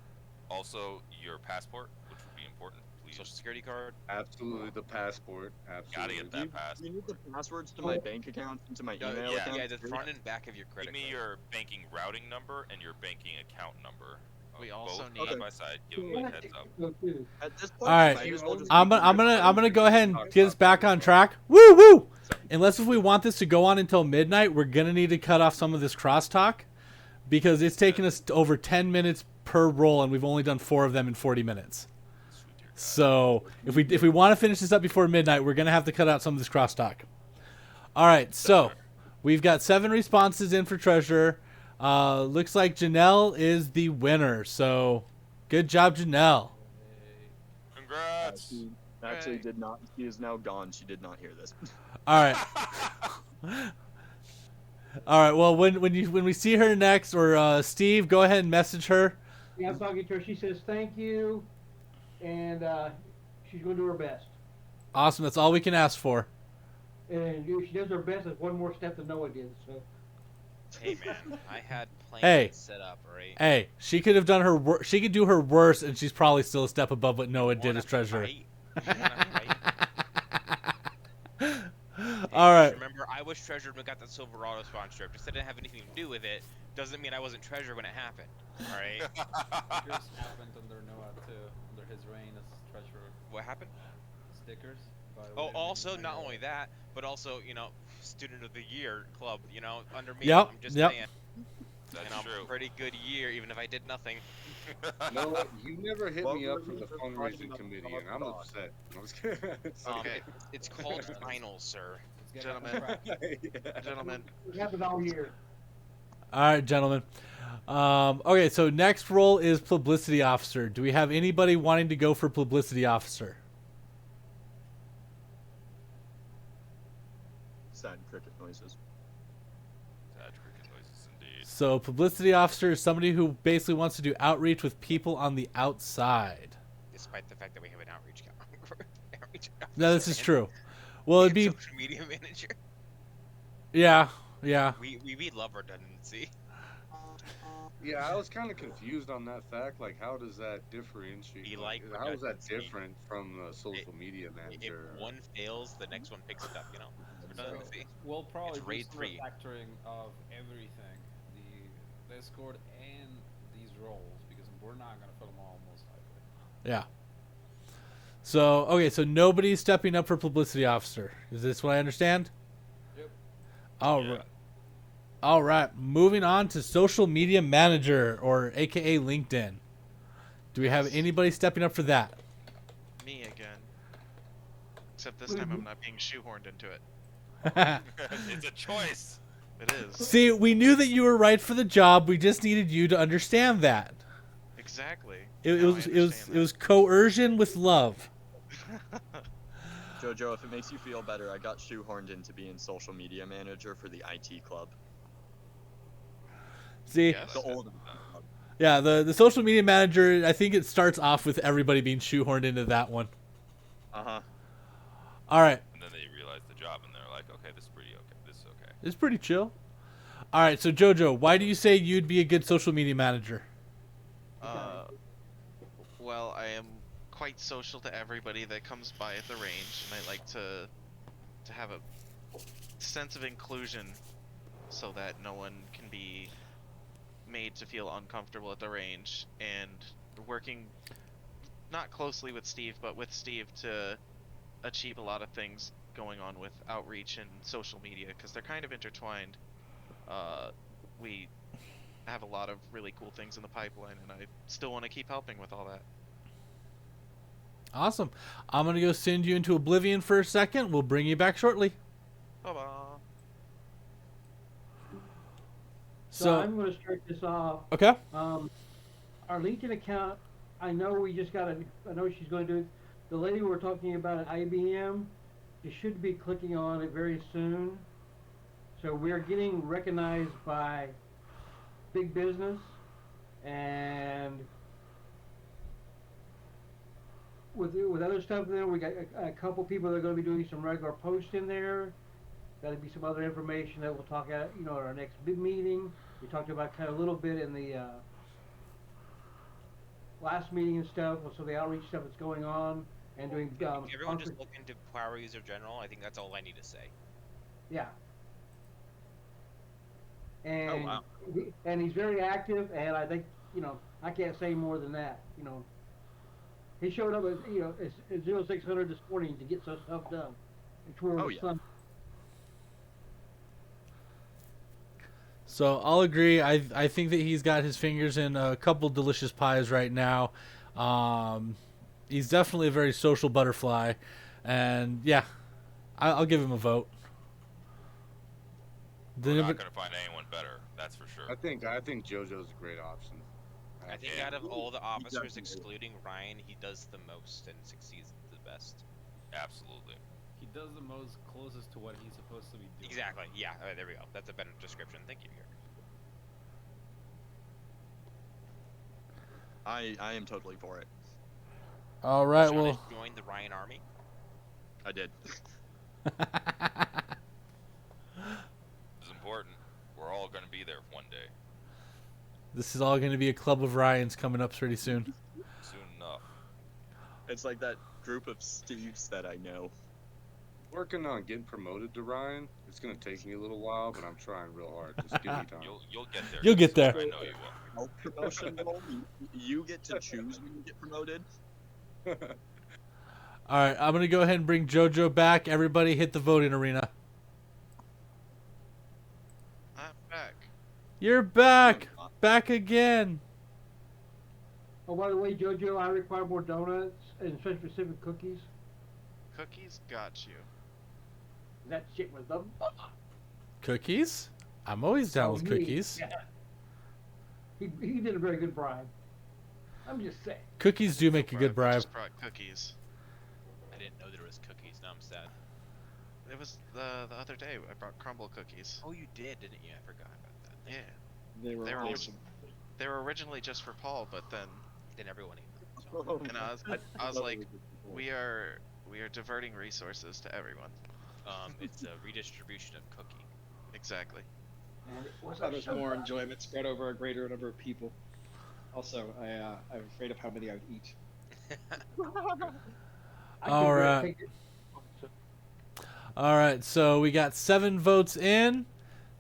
E: Also, your passport, which would be important. Please.
G: Social security card.
F: Absolutely, the passport. Absolutely.
E: Gotta get that pass.
K: You need the passwords to my bank account and to my
G: Yeah,
K: email
G: yeah,
K: account.
G: yeah, the front and back of your credit
E: Give me
G: card.
E: your banking routing number and your banking account number.
C: We
E: Both
C: also
E: side
C: need-
E: by side. Give me a heads up.
K: At this point,
D: All right,
K: might as well just
D: I'm
K: make
D: gonna go ahead and get us back on track. Woo woo! Unless if we want this to go on until midnight, we're gonna need to cut off some of this crosstalk because it's taken us over 10 minutes per roll, and we've only done 4 of them in 40 minutes.
E: Sweet dear God.
D: So if we want to finish this up before midnight, we're gonna have to cut out some of this crosstalk. All right, so we've got 7 responses in for treasurer. Looks like Janelle is the winner. So good job, Janelle.
E: Congrats.
K: She actually did not. She is now gone. She did not hear this.
D: All right. All right. Well, when we see her next, or Steve, go ahead and message her.
B: Yeah, I'm talking to her. She says thank you, and she's going to do her best.
D: Awesome. That's all we can ask for.
B: And if she does her best, it's one more step than Noah did. So.
G: Hey man, I had plans
D: Hey.
G: set up, right?
D: Hey, she could have done her. She could do her worst, and she's probably still a step above what Noah did as treasurer.
G: Right? You wanna fight?
D: All right.
G: Remember, I was treasurer when we got that Silverado sponsorship. Just that I didn't have anything to do with it. Doesn't mean I wasn't treasurer when it happened. All right.
A: Stickers happened under Noah too, under his reign as treasurer.
G: What happened?
A: Stickers.
G: Oh, also not only that, but also student of the year club. Under me.
D: Yep,
G: I'm just
D: yep.
G: saying.
E: That's true.
G: Pretty good year, even if I did nothing.
F: No, you never hit me
K: Well,
F: up from the
K: we're
F: fundraising
K: talking
F: committee,
K: about
F: and I'm
K: God.
F: upset. I was kidding. It's
C: Okay.
G: It's called finals, sir.
A: Let's get back on
C: Gentlemen.
A: track.
C: Gentlemen,
B: It happened all year.
D: All right, gentlemen. Okay, so next role is publicity officer. Do we have anybody wanting to go for publicity officer?
K: Sad cricket noises.
E: Sad cricket noises indeed.
D: So publicity officer is somebody who basically wants to do outreach with people on the outside.
G: Despite the fact that we have an outreach
D: No, this is true. Well, it'd be
G: social media manager.
D: yeah.
G: We love redundancy.
F: Yeah, I was kind of confused on that fact. Like, how does that differentiate?
G: We like
F: how is that
G: redundancy.
F: different from the social media manager?
G: If one fails, the next one picks it up. Redundancy.
A: We'll probably
G: It's raid
A: do some
G: 3.
A: refactoring of everything, the Discord and these roles, because we're not gonna fill them all most likely.
D: Yeah. So okay, so nobody's stepping up for publicity officer. Is this what I understand?
A: Yep.
D: All
E: Yeah.
D: right. All right. Moving on to social media manager, or AKA LinkedIn. Do we have anybody stepping up for that?
C: me again. Except this time I'm not being shoehorned into it.
E: It's a choice.
C: It is.
D: See, we knew that you were right for the job. We just needed you to understand that.
C: Exactly.
D: It
C: Now I
D: was
C: understand
D: coercion with love.
C: that.
K: Jojo, if it makes you feel better, I got shoehorned into being social media manager for the IT club.
D: See,
C: Yes.
K: The old
D: yeah, the social media manager. I think it starts off with everybody being shoehorned into that one.
K: Uh-huh.
D: All right,
E: And then they realize the job, and they're like, okay, this is pretty okay. This is okay.
D: it's pretty chill. All right, so Jojo, why do you say you'd be a good social media manager?
C: Well, I am quite social to everybody that comes by at the range, and I like to have a sense of inclusion so that no one can be made to feel uncomfortable at the range, and working not closely with Steve, but with Steve to achieve a lot of things going on with outreach and social media, because they're kind of intertwined. We have a lot of really cool things in the pipeline, and I still want to keep helping with all that.
D: Awesome. I'm going to go send you into oblivion for a second. We'll bring you back shortly.
C: Bye-bye.
B: So I'm going to start this off.
D: Okay.
B: Our LinkedIn account, I know we just got a, I know she's going to do it. The lady we're talking about at IBM, you should be clicking on it very soon. So we're getting recognized by big business, and with other stuff there, we got a couple people that are going to be doing some regular posts in there. That'll be some other information that we'll talk at, at our next big meeting. We talked about kind of a little bit in the last meeting and stuff, with some of the outreach stuff that's going on, and doing.
G: If everyone just look into Power User General, I think that's all I need to say.
B: Yeah. And
K: Oh, wow.
B: and he's very active, and I think I can't say more than that. He showed up at 0600 this morning to get some stuff done.
K: Oh, yeah.
D: So I'll agree. I think that he's got his fingers in a couple delicious pies right now. He's definitely a very social butterfly, and yeah, I'll give him a vote.
E: We're not gonna find anyone better. That's for sure.
F: I think JoJo's a great option.
G: I think out of all the officers, excluding Ryan, he does the most and succeeds the best.
E: Absolutely.
A: He does the most closest to what he's supposed to be doing.
G: Exactly. Yeah. There we go. That's a better description. Thank you, Eric.
K: I am totally for it.
D: All right,
G: Trying
D: well,
G: to join the Ryan army.
K: I did.
E: It's important. We're all gonna be there one day,
D: this is all going to be a club of Ryans coming up pretty soon.
E: soon enough.
K: It's like that group of Steves that I know.
F: Working on getting promoted to Ryan. It's gonna take me a little while, but I'm trying real hard. Just give me time.
E: You'll get there.
D: You'll get there.
E: I know you will.
K: No promotion role. You get to choose when you get promoted.
D: All right, I'm going to go ahead and bring JoJo back. Everybody hit the voting arena.
C: I'm back.
D: You're back. Back again.
B: Oh, by the way, Jojo, I require more donuts and specific cookies.
C: Cookies got you.
B: That shit was the.
D: Cookies? I'm always down with
B: me.
D: cookies.
B: Yeah. He did a very good bribe. I'm just saying.
D: Cookies do make a good
C: I
D: bribe.
C: just brought cookies.
G: I didn't know there was cookies. Now I'm sad.
C: It was the other day. I brought crumble cookies.
G: Oh, you did, didn't you? I forgot about that.
C: Yeah.
J: They were
C: They were
J: awesome.
C: They were originally just for Paul, but then
G: Then everyone ate them. So.
C: and I was like, we are diverting resources to everyone.
G: It's a redistribution of cookie.
C: Exactly.
B: And it was
J: Thought
B: a
J: it was more
B: surprise.
J: enjoyment spread over a greater number of people. Also, I'm afraid of how many I would eat.
B: I
D: All
B: could really
D: right.
B: take it.
D: All right, so we got 7 votes in.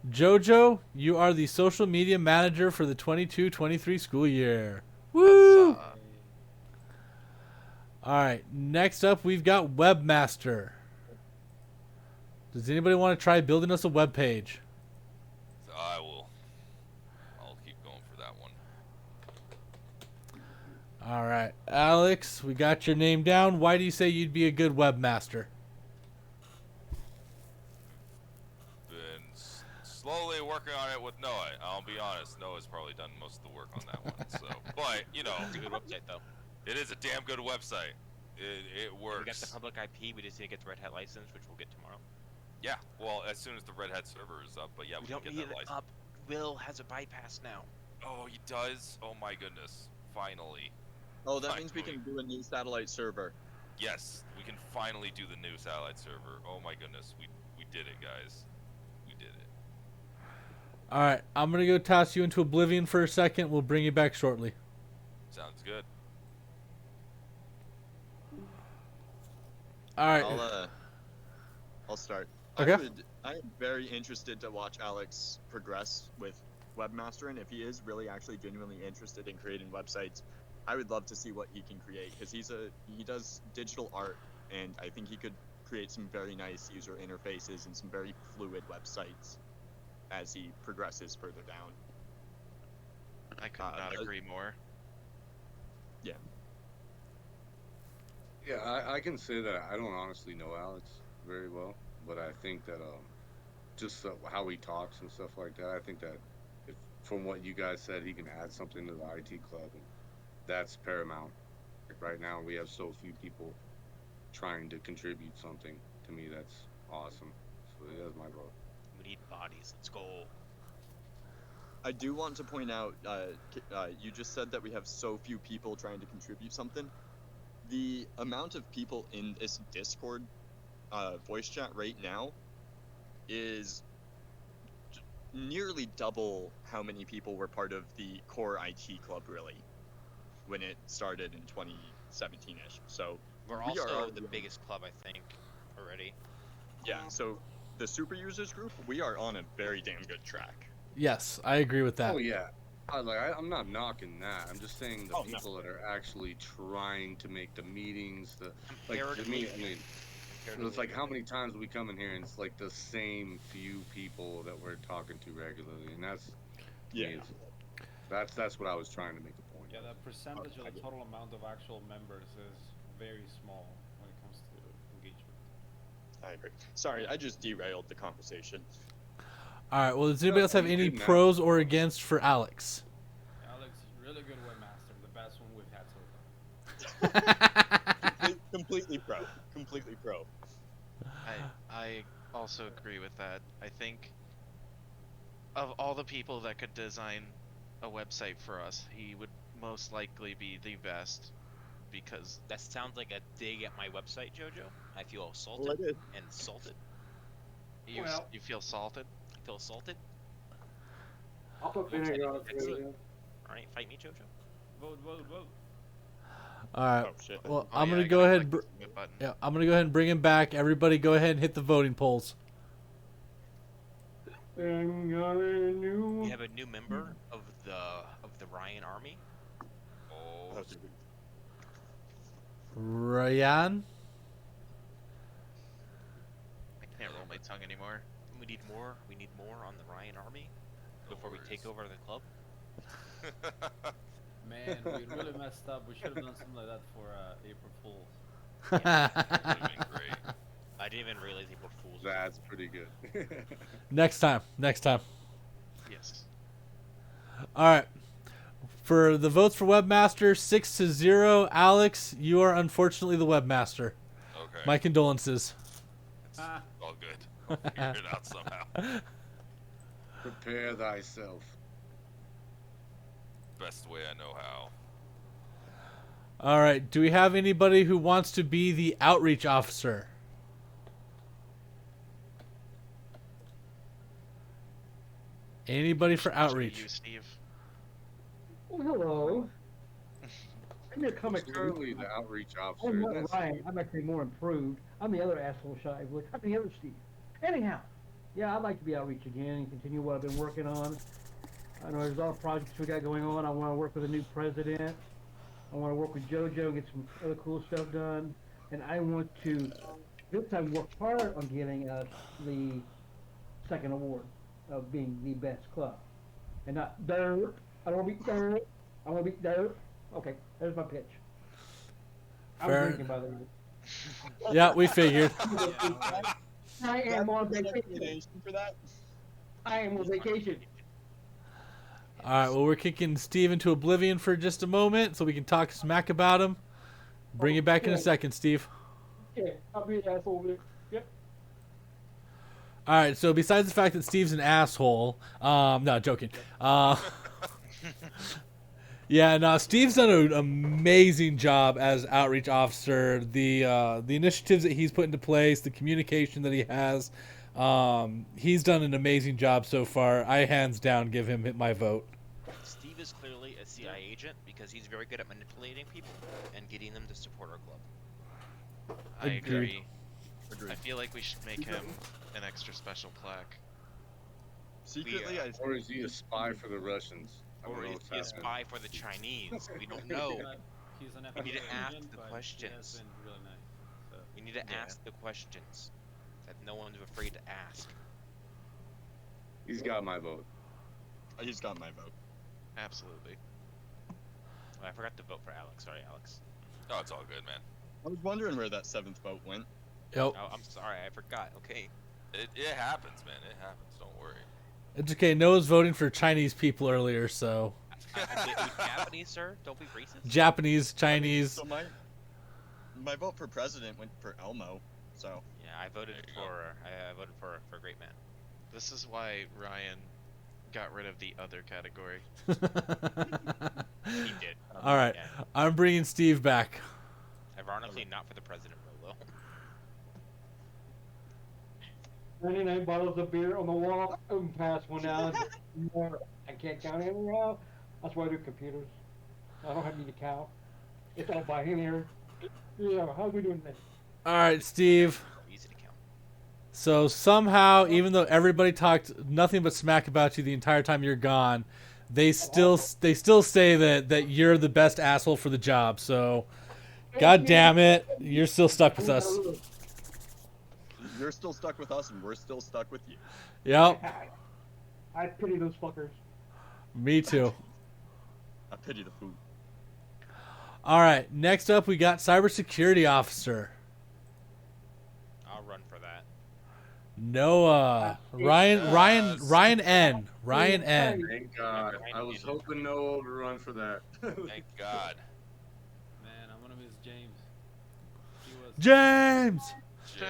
D: JoJo, you are the social media manager for the 22-23 school year. Woo!
C: Huzzah.
D: All right, next up we've got webmaster. Does anybody want to try building us a web page?
E: I will. I'll keep going for that one.
D: All right, Alex, we got your name down. Why do you say you'd be a good webmaster?
E: Been slowly working on it with Noah. I'll be honest, Noah's probably done most of the work on that one. So, but you know,
G: It's a good website though.
E: it is a damn good website. It works.
G: We got the public IP. We just need to get the Red Hat license, which we'll get tomorrow.
E: Yeah, well, as soon as the Red Hat server is up, but yeah, we
G: We don't
E: can
G: need
E: get that
G: it
E: license.
G: up. Will has a bypass now.
E: Oh, he does? Oh my goodness. Finally.
K: Oh, that means we
E: Finally.
K: can do a new satellite server.
E: Yes, we can finally do the new satellite server. Oh my goodness, we did it, guys. We did it.
D: All right, I'm going to go toss you into oblivion for a second. We'll bring you back shortly.
E: Sounds good.
D: All right.
K: I'll start.
D: Okay.
K: I'm very interested to watch Alex progress with webmastering. If he is really actually genuinely interested in creating websites, I would love to see what he can create because he does digital art, and I think he could create some very nice user interfaces and some very fluid websites as he progresses further down.
C: I could not agree more.
K: Yeah.
F: Yeah, I can say that I don't honestly know Alex very well, but I think that just how he talks and stuff like that, I think that if, from what you guys said, he can add something to the IT club, and that's paramount. Like right now, we have so few people trying to contribute something. To me, that's awesome. So yeah, that's my vote.
G: We need bodies. Let's go.
K: I do want to point out, you just said that we have so few people trying to contribute something. The amount of people in this Discord voice chat right now is nearly double how many people were part of the core IT club, really, when it started in 2017-ish. So
G: We're
K: we
G: also
K: are
G: the biggest club, I think, already.
K: yeah. So the Superusers group, we are on a very damn good track.
D: Yes, I agree with that.
F: Oh yeah, I'm not knocking that. I'm just saying the
K: Oh, no.
F: people that are actually trying to make the meetings. Like to me, I mean, it's like how many times we come in here and it's like the same few people that we're talking to regularly, and that's to me, that's what I was trying to make a point.
A: Yeah, the percentage of the total amount of actual members is very small when it comes to engagement.
K: I agree. Sorry, I just derailed the conversation.
D: All right, well, does anybody else have any
F: good now.
D: pros or against for Alex?
A: Alex, really good webmaster, the best one we've had so far.
K: Completely pro. Completely pro.
C: I also agree with that. I think of all the people that could design a website for us, he would most likely be the best because
G: That sounds like a dig at my website, Jojo. I feel
K: Well,
G: assaulted
K: it is.
G: and insulted.
B: Well-
C: you feel salted.
G: I feel assaulted.
B: I'll put
G: Vote
B: vinegar on
G: excellent.
B: it.
G: All right, fight me, Jojo.
A: Vote, vote, vote.
D: All right.
K: Oh shit.
D: Well,
C: Oh,
D: I'm
C: yeah,
D: gonna
C: I
D: go
C: gotta
D: ahead.
C: click the submit button.
D: Yeah, I'm gonna go ahead and bring him back. Everybody, go ahead and hit the voting polls.
B: And got a new.
G: We have a new member of the Ryan Army.
E: Oh,
D: Ryan.
C: I can't roll my tongue anymore.
G: We need more. We need more on the Ryan Army before we take over the club.
A: Man, we really messed up. We should have done something like that for April Fools.
E: would've been great.
G: I didn't even realize April Fools. was
F: That's pretty good.
D: Next time. Next time.
C: Yes.
D: All right. For the votes for webmaster, 6-0. Alex, you are unfortunately the webmaster.
E: Okay.
D: My condolences.
E: It's all good. I'll figure it out somehow.
F: Prepare thyself.
E: Best way I know how.
D: All right. Do we have anybody who wants to be the outreach officer? Anybody for outreach?
C: You, Steve.
B: Oh, hello. I'm your comic
F: He's currently the outreach officer.
B: I'm not
F: That's-
B: Ryan. I'm actually more improved. I'm the other asshole shy. I'm the other Steve. Anyhow, yeah, I'd like to be outreach again and continue what I've been working on. I know there's a lot of projects we got going on. I want to work with a new president. I want to work with JoJo and get some other cool stuff done. And I want to, this time, work hard on getting the second award of being the best club. And not dirt. I don't want to be dirt. I want to be dirt. Okay, there's my pitch. I'm
D: Fair.
B: drinking, by the way.
D: Yeah, we figured.
B: I am on vacation.
K: Recommendation for that?
B: I am on vacation.
D: All right. Well, we're kicking Steve into oblivion for just a moment so we can talk smack about him. Bring you back in a second, Steve.
B: Yeah, I'll be an asshole over there. Yep.
D: All right. So besides the fact that Steve's an asshole, no, joking. Yeah, no, Steve's done an amazing job as outreach officer. The initiatives that he's put into place, the communication that he has, he's done an amazing job so far. I hands down give him my vote.
G: Steve is clearly a CIA agent because he's very good at manipulating people and getting them to support our club.
C: I
D: Agreed.
C: agree. I feel like we should make him an extra special plaque.
K: Secretly, I
F: Or is he a spy for the Russians? I don't
G: Or
F: know
G: is
F: what's
G: he a
F: happening.
G: spy for the Chinese? We don't know.
A: He's an
G: We need to
A: FBI
G: ask
A: agent,
G: the
A: but
G: questions.
A: He has been really nice. So.
G: We need to ask the questions that no one's afraid to ask.
F: He's got my vote.
K: he's got my vote.
C: Absolutely.
G: Oh, I forgot to vote for Alex. Sorry, Alex.
E: Oh, it's all good, man.
K: I was wondering where that 7th vote went.
D: Yep.
G: Oh, I'm sorry. I forgot. Okay.
E: It happens, man. It happens. Don't worry.
D: It's okay. Noah's voting for Chinese people earlier, so
G: I did Japanese, sir. Don't be racist.
D: Japanese, Chinese.
K: So my vote for president went for Elmo. So
G: Yeah, I voted for a great man.
C: This is why Ryan got rid of the other category.
G: He did.
D: All right,
G: Yeah.
D: I'm bringing Steve back.
G: Ironically, not for the president role though.
B: 99 bottles of beer on the wall. I can pass one out. More. I can't count anyhow. That's why I do computers. I don't have any to count. It's all by here. Yeah, how are we doing this?
D: All right, Steve.
G: Easy to count.
D: So somehow, even though everybody talked nothing but smack about you the entire time you're gone, they still say that you're the best asshole for the job. So, God damn it, you're still stuck with us.
K: you're still stuck with us, and we're still stuck with you.
D: Yep,
B: I pity those fuckers.
D: me too.
K: I pity the food.
D: All right, next up we got cybersecurity officer
G: I'll run for that.
D: Noah. Ryan N.
F: Thank God. I was hoping Noah would run for that.
E: Thank God.
A: Man, I'm gonna miss James. He was
D: James.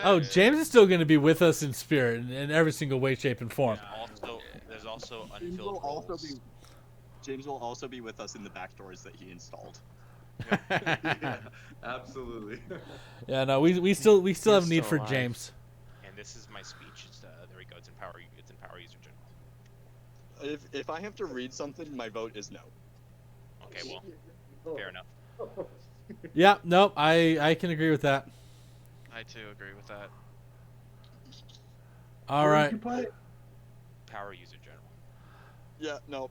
D: Oh, James is still going to be with us in spirit in every single way, shape, and form.
G: Also, there's also
K: James
G: unfilled
K: will also
G: roles.
K: be James will also be with us in the back doors that he installed.
F: Yeah, absolutely.
D: Yeah, no, we still have
H: He's
D: need
H: still
D: for
H: alive.
D: James.
G: And this is my speech. It's there we go. It's in Power User General.
K: If I have to read something, my vote is no.
G: Okay, well, fair enough.
D: Yeah, nope, I can agree with that.
C: I too agree with that.
D: All
B: Where
D: right,
B: did you put it?
G: Power User General.
K: Yeah, no.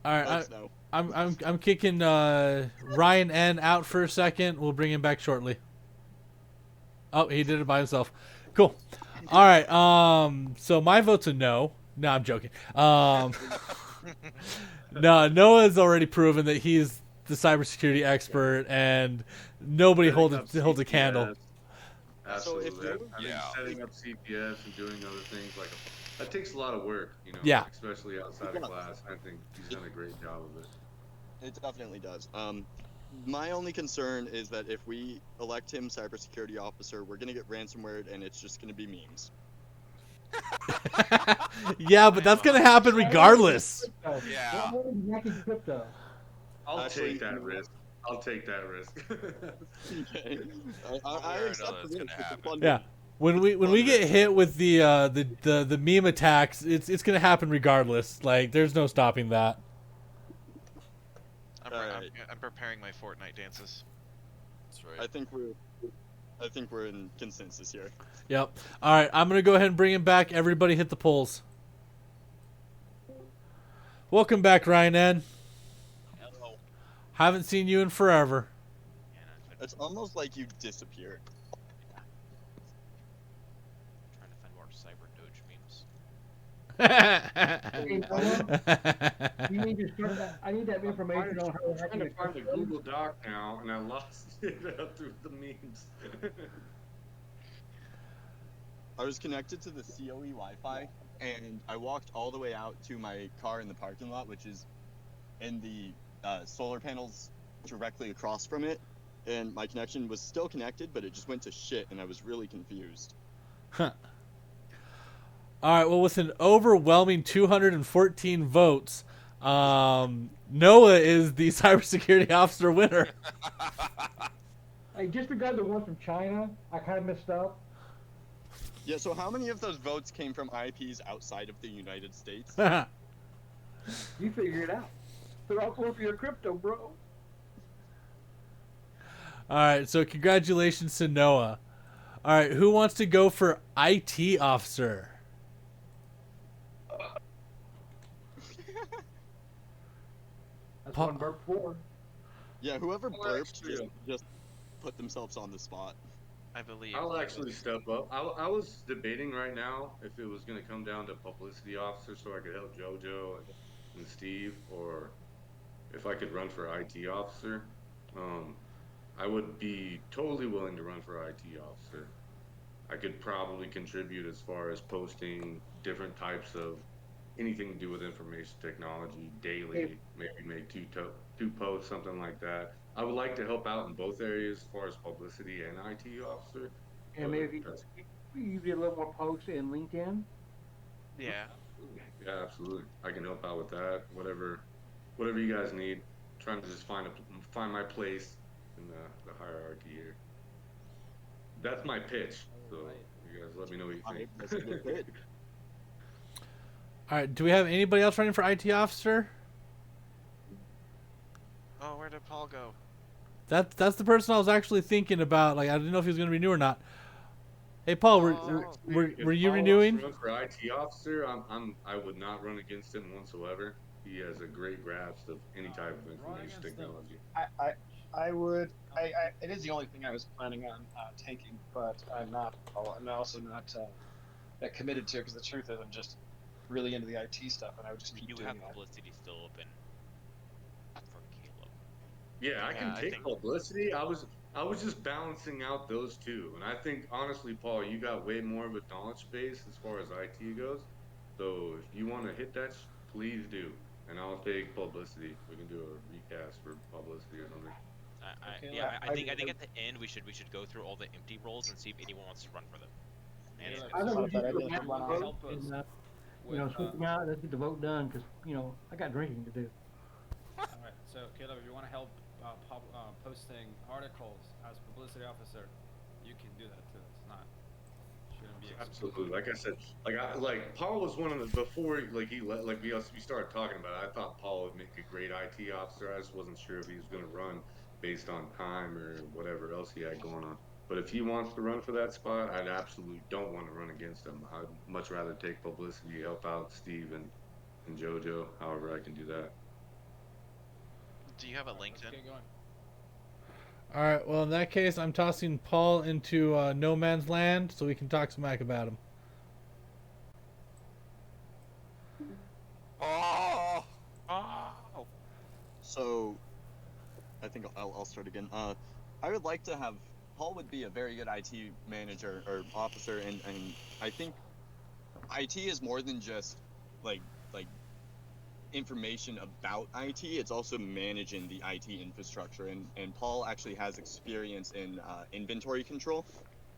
D: all right.
K: That's no.
D: I'm kicking Ryan N out for a second. We'll bring him back shortly. Oh, he did it by himself. Cool. All right. So my vote's a no. No, I'm joking. No, Noah's already proven that he's the cybersecurity expert, and nobody holds a candle.
F: Absolutely.
K: So if you-
F: I think setting up CPS and doing other things like that takes a lot of work, you know.
D: Yeah.
F: Especially outside of class. I think he's done a great job of it.
K: It definitely does. My only concern is that if we elect him cybersecurity officer, we're gonna get ransomware, and it's just gonna be memes.
D: Yeah, but that's gonna happen regardless.
B: Yeah. What is hacking crypto?
F: I'll
K: Actually,
F: take that risk. I'll take that risk.
K: Okay. I
E: One way or
K: accept
E: another,
K: the
E: it's
K: risk.
E: gonna
K: It's a
E: happen.
K: fun
D: Yeah.
K: game.
D: When we get hit with the meme attacks, it's gonna happen regardless. Like there's no stopping that.
K: Alright.
C: I'm preparing my Fortnite dances.
E: That's right.
K: I think we're in consensus here.
D: Yep. All right, I'm gonna go ahead and bring him back. Everybody, hit the polls. Welcome back, Ryan N.
G: Hello.
D: Haven't seen you in forever.
K: It's almost like you disappeared.
G: Trying to find more cyber doge memes.
B: Hey, Noah, you need to start that. I need that information on how
F: I'm
B: to
F: trying to
B: hack
F: find the
B: crypto.
F: Google Doc now, and I lost it through the memes.
K: I was connected to the COE Wi-Fi, and I walked all the way out to my car in the parking lot, which is in the solar panels directly across from it, and my connection was still connected, but it just went to shit, and I was really confused.
D: Huh. All right. Well, with an overwhelming 214 votes, Noah is the cybersecurity officer winner.
B: I disregard the one from China. I kind of messed up.
K: Yeah, so how many of those votes came from IPs outside of the United States?
B: You figure it out. They're all going for your crypto, bro.
D: All right. So congratulations to Noah. All right. Who wants to go for IT officer?
B: That's
D: Pa-
B: one burp four.
K: Yeah, whoever
F: Well,
K: burped
F: actually,
K: just put themselves on the spot.
C: I believe.
F: I'll actually step up. I was debating right now if it was going to come down to publicity officer so I could help JoJo and Steve, or if I could run for IT officer. I would be totally willing to run for IT officer. I could probably contribute as far as posting different types of anything to do with information technology daily. Maybe make two posts, something like that. I would like to help out in both areas as far as publicity and IT officer.
B: And maybe you get a little more posts in LinkedIn.
C: Yeah.
F: Yeah, absolutely. I can help out with that. Whatever you guys need. Trying to just find my place in the hierarchy here. That's my pitch. So you guys let me know what you think.
K: That's a good pitch.
D: All right. Do we have anybody else running for IT officer?
C: Oh, where did Paul go?
D: That's the person I was actually thinking about. Like I didn't know if he was going to renew or not. Hey Paul, were you
F: Paul
D: renewing?
F: wants to run for IT officer, I would not run against him whatsoever. He has a great grasp of any type of information technology.
J: I would. It is the only thing I was planning on taking, but I'm also not that committed to it because the truth is I'm just really into the IT stuff, and I would just keep
G: You
J: doing
G: have
J: that.
G: publicity still open for Caleb.
F: Yeah, I can
E: I
F: take
E: think-
F: publicity. I was just balancing out those two, and I think honestly, Paul, you got way more of a knowledge base as far as IT goes. So if you want to hit that, please do, and I'll take publicity. We can do a recast for publicity or something.
J: Okay,
G: Yeah,
J: like,
G: I think at the end we should go through all the empty roles and see if anyone wants to run for them. And
A: Yeah,
G: it's
B: I
A: so
B: think
J: Not
B: we
J: a
B: should
J: bad
B: do
J: idea.
B: a
J: Run
B: mass
J: on.
B: vote
A: help us
B: and,
A: with,
B: switch them out. Let's get the vote done because I got drinking to do.
A: Alright, so Caleb, if you want to help posting articles as publicity officer, you can do that too. It's not shouldn't be exclusive.
F: Absolutely. Like I said, Paul was one of the before we started talking about it. I thought Paul would make a great IT officer. I just wasn't sure if he was going to run based on time or whatever else he had going on. But if he wants to run for that spot, I absolutely don't want to run against him. I'd much rather take publicity, help out Steve and JoJo. However, I can do that.
C: Do you have a
A: Alright, let's
C: LinkedIn?
A: get going.
D: All right. Well, in that case, I'm tossing Paul into no man's land so we can talk smack about him.
E: Oh!
K: So, I think I'll start again. I would like to have Paul would be a very good IT manager or officer, and I think IT is more than just like information about IT. It's also managing the IT infrastructure, and Paul actually has experience in inventory control.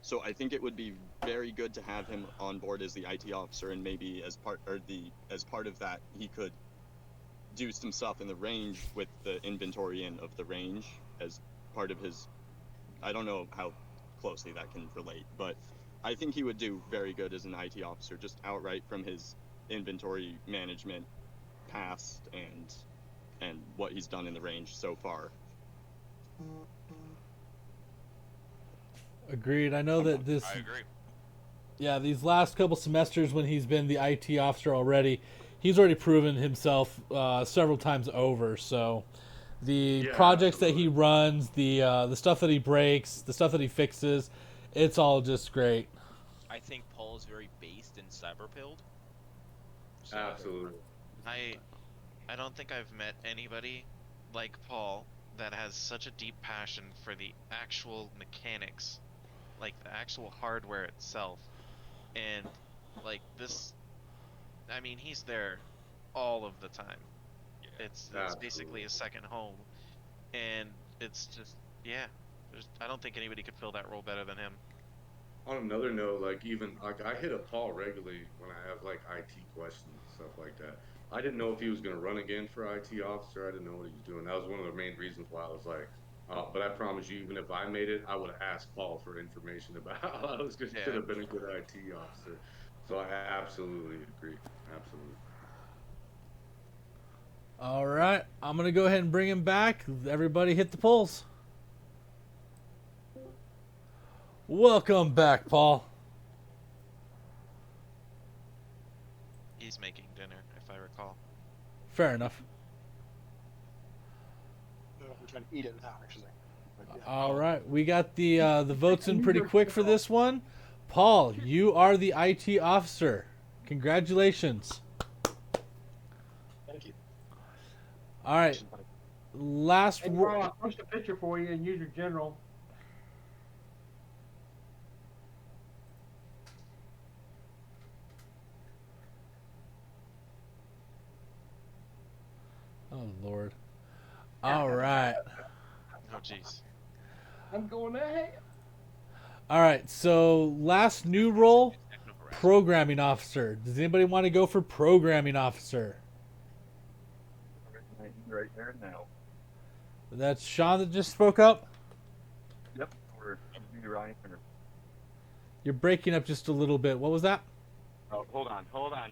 K: So I think it would be very good to have him on board as the IT officer, and maybe as part of that he could do some stuff in the range with the inventory of the range as part of his. I don't know how closely that can relate, but I think he would do very good as an IT officer, just outright from his inventory management past and what he's done in the range so far.
D: Agreed. I know that this.
E: I agree.
D: Yeah, these last couple semesters when he's been the IT officer already, he's already proven himself several times over. So the
F: Yeah,
D: projects that he
F: absolutely.
D: runs, the stuff that he breaks, the stuff that he fixes, it's all just great.
G: I think Paul is very based in cyberpilled. So
F: Absolutely.
C: I don't think I've met anybody like Paul that has such a deep passion for the actual mechanics, like the actual hardware itself. And like this, I mean, he's there all of the time. It's basically
F: Absolutely.
C: a second home, and it's just I don't think anybody could fill that role better than him.
F: On another note, I hit up Paul regularly when I have like IT questions and stuff like that. I didn't know if he was going to run again for IT officer. I didn't know what he was doing. That was one of the main reasons why I was like, but I promise you, even if I made it, I would have asked Paul for information about how I was going
C: Yeah.
F: to have been a good IT officer. So I absolutely agree. Absolutely.
D: All right, I'm gonna go ahead and bring him back. Everybody, hit the polls. Welcome back, Paul.
C: He's making dinner, if I recall.
D: Fair enough.
J: I'm trying to eat it now, actually. But, yeah.
D: All right, we got the votes in pretty quick for this one. Paul, you are the IT officer. Congratulations.
J: Thank you.
D: All right, last
B: Hey,
D: word.
B: Paul, I'll post a picture for you and use your general.
D: Oh Lord. All right.
C: Oh jeez.
B: I'm going ahead.
D: All right. So last new role,
G: techno harassment.
D: programming officer. Does anybody want to go for programming officer?
K: Right there now.
D: That's Sean that just spoke up.
K: Yep. Or Ryan.
D: You're breaking up just a little bit. What was that?
K: Oh, hold on. 1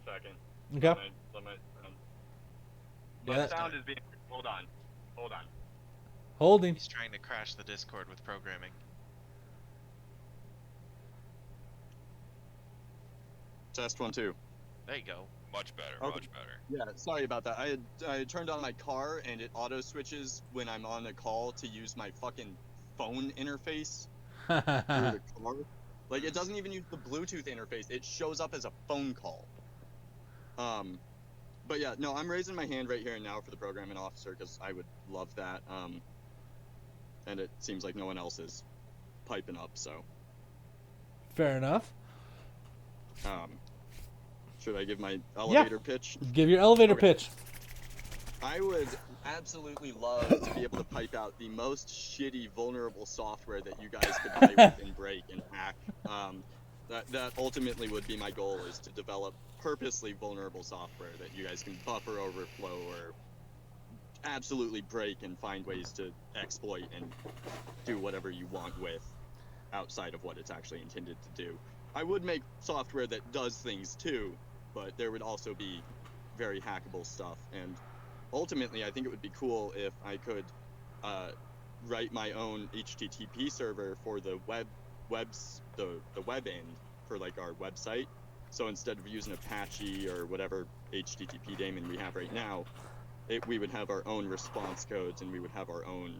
K: second.
D: Okay.
K: My
D: Yeah.
K: sound is being. Hold on.
D: Holding.
C: He's trying to crash the Discord with programming.
K: Test 1 2.
C: There you go.
E: Much better,
K: Okay.
E: much better.
K: Yeah, sorry about that. I had turned on my car and it auto switches when I'm on a call to use my fucking phone interface through the car. Like it doesn't even use the Bluetooth interface. It shows up as a phone call. But yeah, no, I'm raising my hand right here and now for the programming officer because I would love that. And it seems like no one else is piping up, so.
D: Fair enough.
K: Should I give my elevator pitch?
D: Give your elevator
K: Okay.
D: pitch.
K: I would absolutely love to be able to pipe out the most shitty, vulnerable software that you guys could play with and break and hack. That ultimately would be my goal, is to develop purposely vulnerable software that you guys can buffer overflow or absolutely break and find ways to exploit and do whatever you want with outside of what it's actually intended to do. I would make software that does things too, but there would also be very hackable stuff. And ultimately, I think it would be cool if I could write my own HTTP server for the web end for like our website. So instead of using Apache or whatever HTTP daemon we have right now, we would have our own response codes, and we would have our own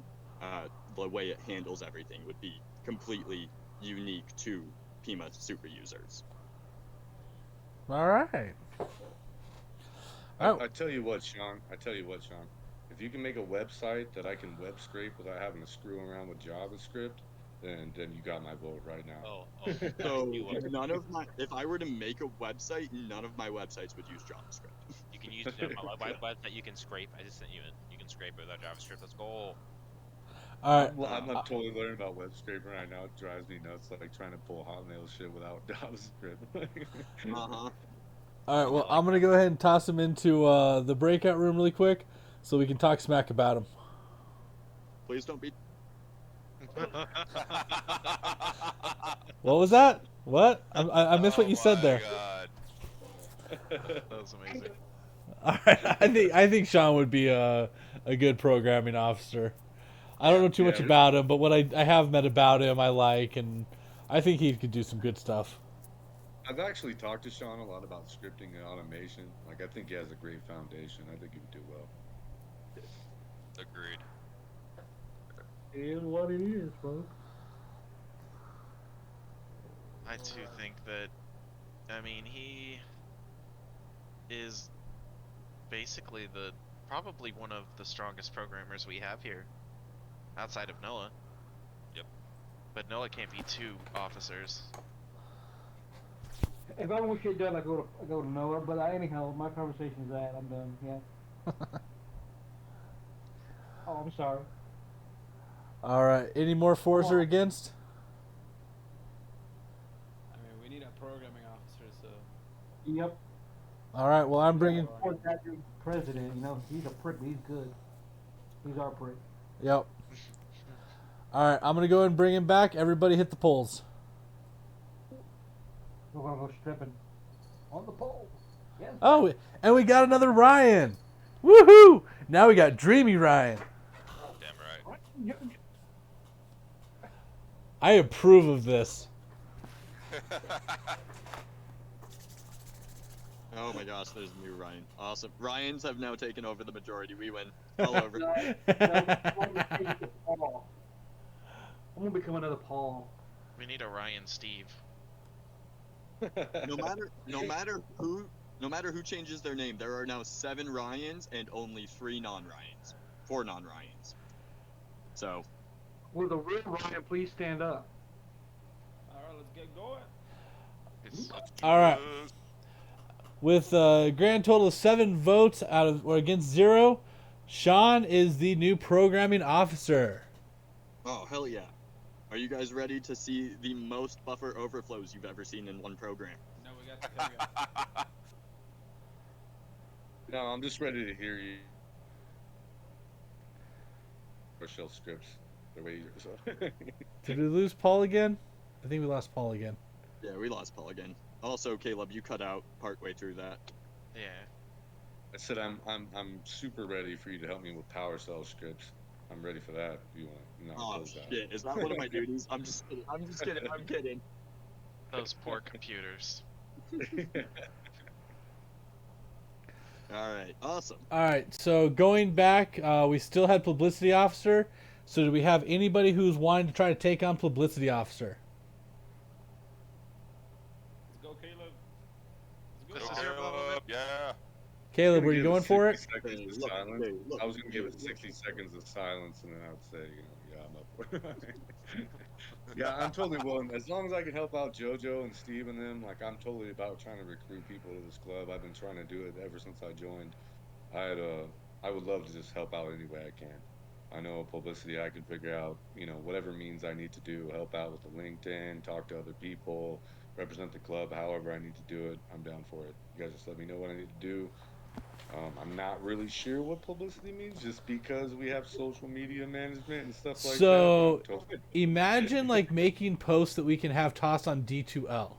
K: the way it handles everything would be completely unique to PIMA Superusers.
D: All right.
F: I tell you what, Sean. If you can make a website that I can web scrape without having to screw around with JavaScript, then you got my vote right now.
K: So if I were to make a website, none of my websites would use JavaScript.
G: You can use my website. You can scrape. I just sent you it. You can scrape it without JavaScript. Let's go.
D: All right.
F: Well, I'm totally learning about web scraping right now. It drives me nuts, like trying to pull Hotmail shit without JavaScript.
K: Uh-huh.
D: All right. Well, I'm gonna go ahead and toss him into the breakout room really quick, so we can talk smack about him.
K: Please don't be.
D: What was that? What? I missed what you said there.
E: God.
A: That was amazing.
D: All right. I think Sean would be a good programming officer. I don't know too much about him, but what I have met about him, I like, and I think he could do some good stuff.
F: I've actually talked to Sean a lot about scripting and automation. Like, I think he has a great foundation. I think he would do well.
E: Agreed.
B: It is what it is, folks.
C: I too think that, I mean, he is basically probably one of the strongest programmers we have here, outside of Noah.
E: Yep.
C: But Noah can't be two officers.
B: If I want shit done, I go to Noah. But anyhow, my conversation's that I'm done. Yeah. Oh, I'm sorry.
D: All right. Any more fours or against?
A: I mean, we need a programming officer, so.
B: Yep.
D: All right. Well, I'm bringing.
B: That dude, president, you know, he's a prick, but he's good. He's our prick.
D: Yep. All right. I'm gonna go ahead and bring him back. Everybody hit the polls.
B: We're gonna go stripping on the pole. Yes.
D: Oh, and we got another Ryan. Woohoo! Now we got Dreamy Ryan.
E: Damn right.
D: I approve of this.
K: Oh my gosh, there's a new Ryan. Awesome. Ryans have now taken over the majority. We win. All over.
B: I'm gonna become another Paul.
C: We need a Ryan Steve.
K: No matter who changes their name, there are now 7 Ryans and only 3 non-Ryans. 4 non-Ryans. So.
B: Will the real Ryan please stand up?
A: All right, let's get going.
D: All right. With a grand total of 7 votes against 0, Sean is the new programming officer.
K: Oh, hell yeah. Are you guys ready to see the most buffer overflows you've ever seen in one program?
A: No, we got the caveat.
F: No, I'm just ready to hear you. Or shell scripts. They're way easier, so.
D: Did we lose Paul again? I think we lost Paul again.
K: Yeah, we lost Paul again. Also, Caleb, you cut out partway through that.
C: Yeah.
F: I said I'm super ready for you to help me with PowerShell scripts. I'm ready for that if you want. No,
K: Oh shit, is that one of my duties? I'm just kidding. I'm kidding.
C: Those poor computers.
K: Alright, awesome.
D: Alright, so going back, we still had Publicity Officer. So do we have anybody who's wanting to try to take on Publicity Officer?
A: Let's go, Caleb.
E: Let's go, Caleb. Yeah.
D: Caleb, were you going for it?
F: I was going to give it 60 seconds of silence, and then I would say, yeah, I'm up for it. Yeah, I'm totally willing. As long as I can help out JoJo and Steve and them, like, I'm totally about trying to recruit people to this club. I've been trying to do it ever since I joined. I had I would love to just help out any way I can. I know publicity I can figure out, whatever means I need to do, help out with the LinkedIn, talk to other people, represent the club, however I need to do it. I'm down for it. You guys just let me know what I need to do. I'm not really sure what publicity means just because we have social media management and stuff like that, but I'm
D: So
F: totally
D: imagine like making posts that we can have tossed on D2L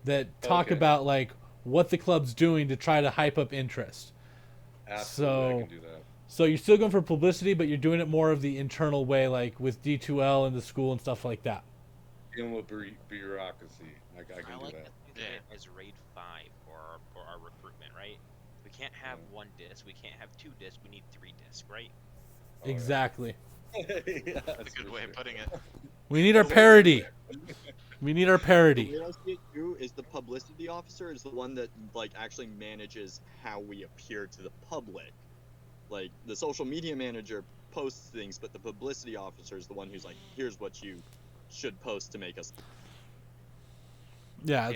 D: that talk
F: okay.
D: about like what the club's doing to try to hype up interest.
F: Absolutely, I
D: So
F: can do that.
D: so you're still going for publicity, but you're doing it more of the internal way, like with D2L and the school and stuff like that.
F: Dealing with bureaucracy, I can
G: I
F: do
G: like
F: that.
G: to think of it as raid 5 for our recruitment, right? We can't have one disc, we can't have 2 discs, we need 3 discs, right?
F: Oh, yeah.
D: Exactly.
F: Yes,
C: That's a good
F: for
C: way
F: sure.
C: of putting it.
D: We need our parody. We need our
K: The
D: parody.
K: way I see it too is the publicity officer is the one that like actually manages how we appear to the public. Like the social media manager posts things, but the publicity officer is the one who's like, here's what you should post to make us.
D: Yeah,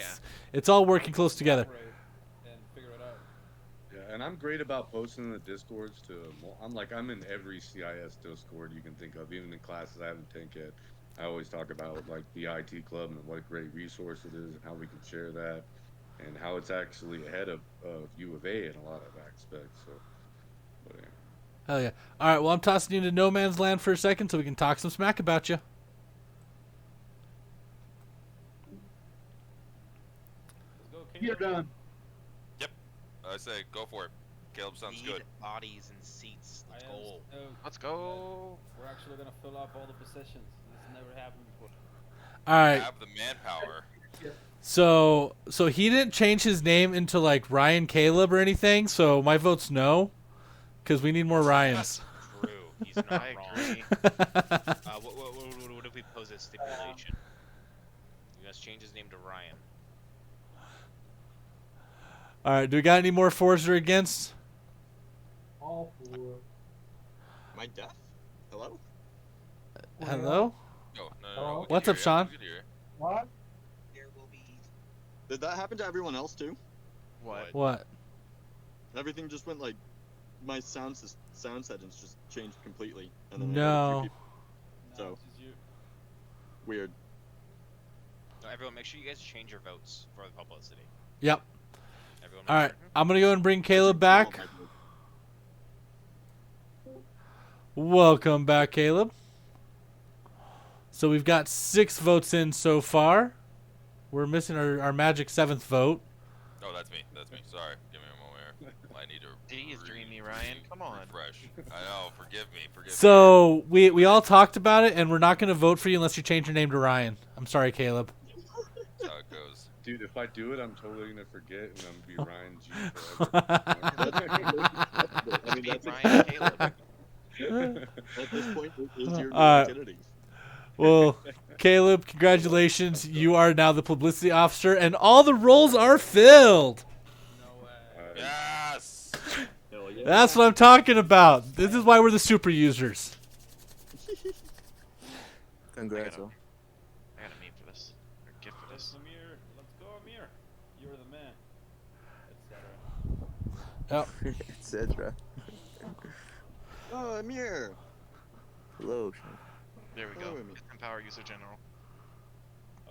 D: it's all working close together.
A: Collaborate and figure it out.
F: Yeah, and I'm great about posting in the discords I'm in every CIS discord you can think of, even in classes I haven't taken yet. I always talk about like the IT club and what a great resource it is and how we can share that and how it's actually ahead of U of A in a lot of aspects. So, but, yeah.
D: Hell yeah. All right, well, I'm tossing you into no man's land for a second so we can talk some smack about you.
A: Let's go, King.
B: You're done.
E: I say go for it. Caleb sounds
G: Need
E: good.
G: bodies and seats. Let's
A: I am
G: go.
A: stoked
C: Let's go.
A: that we're actually gonna fill up all the positions. This never happened before.
D: All right.
E: Have the manpower.
D: So he didn't change his name into like Ryan Caleb or anything, so my vote's no, because we need more Ryans.
G: True. He's not
C: I
G: wrong.
C: agree.
G: What if we pose a stipulation? You must change his name to Ryan.
D: All right, do we got any more fours or against?
B: All for.
K: Am I deaf? Hello?
D: Hello?
E: No.
B: Hello?
E: We can
D: What's
E: hear
D: up,
E: ya.
D: Sean?
E: We can hear ya.
B: What?
L: There will be.
K: Did that happen to everyone else too?
C: What?
D: What?
K: Everything just went like my sound settings just changed completely, and then I heard a few
D: No.
K: people.
A: No,
K: So-
A: it's just you.
K: Weird.
G: So everyone, make sure you guys change your votes for the publicity.
D: Yep.
G: Everyone,
D: All
G: make
D: right,
G: sure.
D: I'm gonna go and bring Caleb
K: Oh,
D: back.
K: my God.
D: Welcome back, Caleb. So we've got 6 votes in so far. We're missing our magic 7th vote.
E: Oh, that's me. That's me. Sorry. Give me a moment here. I need to.
C: Jeez, Dreamy Ryan, come on.
E: Refresh. I know. Forgive me. Forgive me.
D: So we all talked about it, and we're not going to vote for you unless you change your name to Ryan. I'm sorry, Caleb.
E: That's how it goes.
F: Dude, if I do it, I'm totally gonna forget, and I'm gonna be Ryan G
K: I mean, that's
C: Ryan Caleb.
K: at this point it is your new
D: Alright.
K: identity.
D: Well, Caleb, congratulations. You are now the publicity officer, and all the roles are filled.
A: No way.
E: Yes.
K: Hell yeah.
D: That's what I'm talking about. This is why we're the Superusers.
I: Congrats.
C: I got a meme for this. Or gift for this.
A: Amir, let's go, Amir. You're the man. Etc.
I: Etc.
K: Oh, Amir.
I: Hello. Sean.
C: There we
K: Oh,
C: go.
K: wait a minute.
C: Empower user general.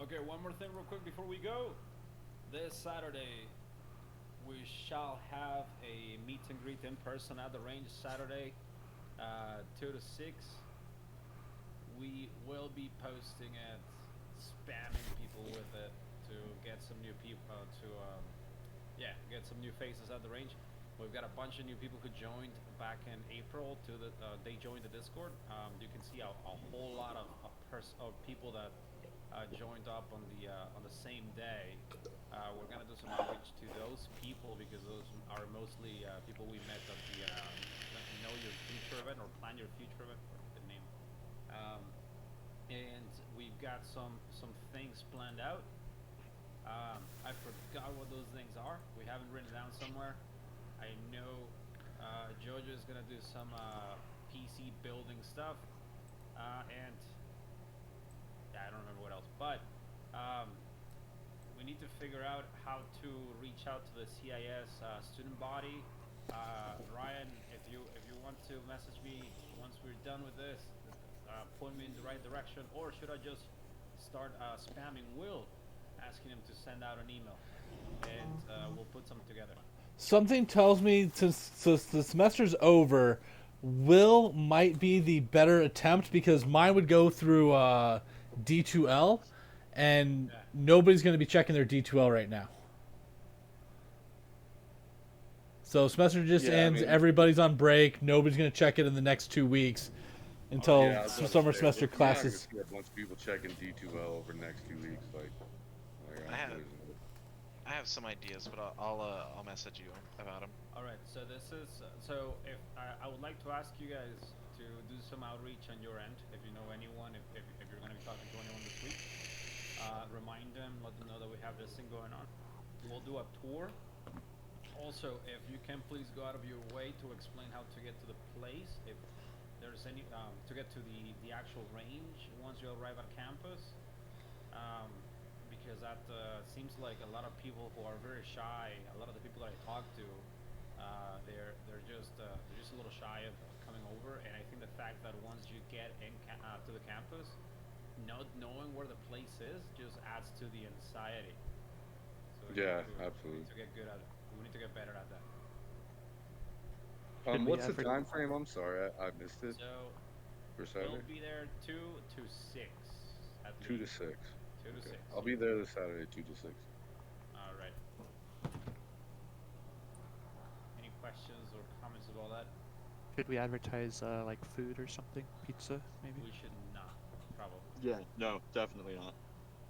A: Okay, one more thing real quick before we go. This Saturday, we shall have a meet and greet in person at the range Saturday, 2 to 6. We will be posting it, spamming people with it to get some new people, get some new faces at the range. We've got a bunch of new people who joined back in April. They joined the Discord. You can see a whole lot of people that joined up on the same day. We're gonna do some outreach to those people because those are mostly people we met at the Know Your Future event or Plan Your Future event. The name. And we've got some things planned out. I forgot what those things are. We haven't written it down somewhere. I know Jojo is gonna do some PC building stuff, and I don't remember what else. But we need to figure out how to reach out to the CIS student body Ryan, if you want to message me once we're done with this, point me in the right direction, or should I just start spamming Will, asking him to send out an email, and we'll put something together.
D: Something tells me since the semester's over, Will might be the better attempt because mine would go through D2L, and
A: Yeah.
D: nobody's going to be checking their D2L right now. So semester just
F: Yeah, I
D: ends.
F: mean-
D: Everybody's on break. Nobody's going to check it in the next 2 weeks until
F: Yeah, I was
D: some
F: about to
D: summer
F: say,
D: semester
F: you're not
D: classes.
F: gonna see a bunch of people checking D2L over the next 2 weeks. Like
C: I have some ideas, but I'll message you about them.
A: All right. So this is so if I would like to ask you guys to do some outreach on your end. If you know anyone, if you're going to be talking to anyone this week, remind them, let them know that we have this thing going on. We'll do a tour. Also, if you can please go out of your way to explain how to get to the place, if there's any to get to the actual range once you arrive at campus, because that seems like a lot of people who are very shy. A lot of the people that I talk to, they're just a little shy of coming over, and I think the fact that once you get to the campus, not knowing where the place is just adds to the anxiety. So
F: Yeah,
A: we
F: absolutely.
A: need to get good at it. We need to get better at that.
H: Should we
F: What's the
H: advert-
F: time frame? I'm sorry, I missed it.
A: So
F: For Saturday,
A: we'll be there 2 to 6 at
F: 2 to
A: least.
F: 6.
A: 2 to 6.
F: I'll be there this Saturday, 2 to 6.
A: All right. Any questions or comments about that?
H: Should we advertise like food or something? Pizza, maybe?
A: We should not, probably.
K: Yeah, no, definitely not.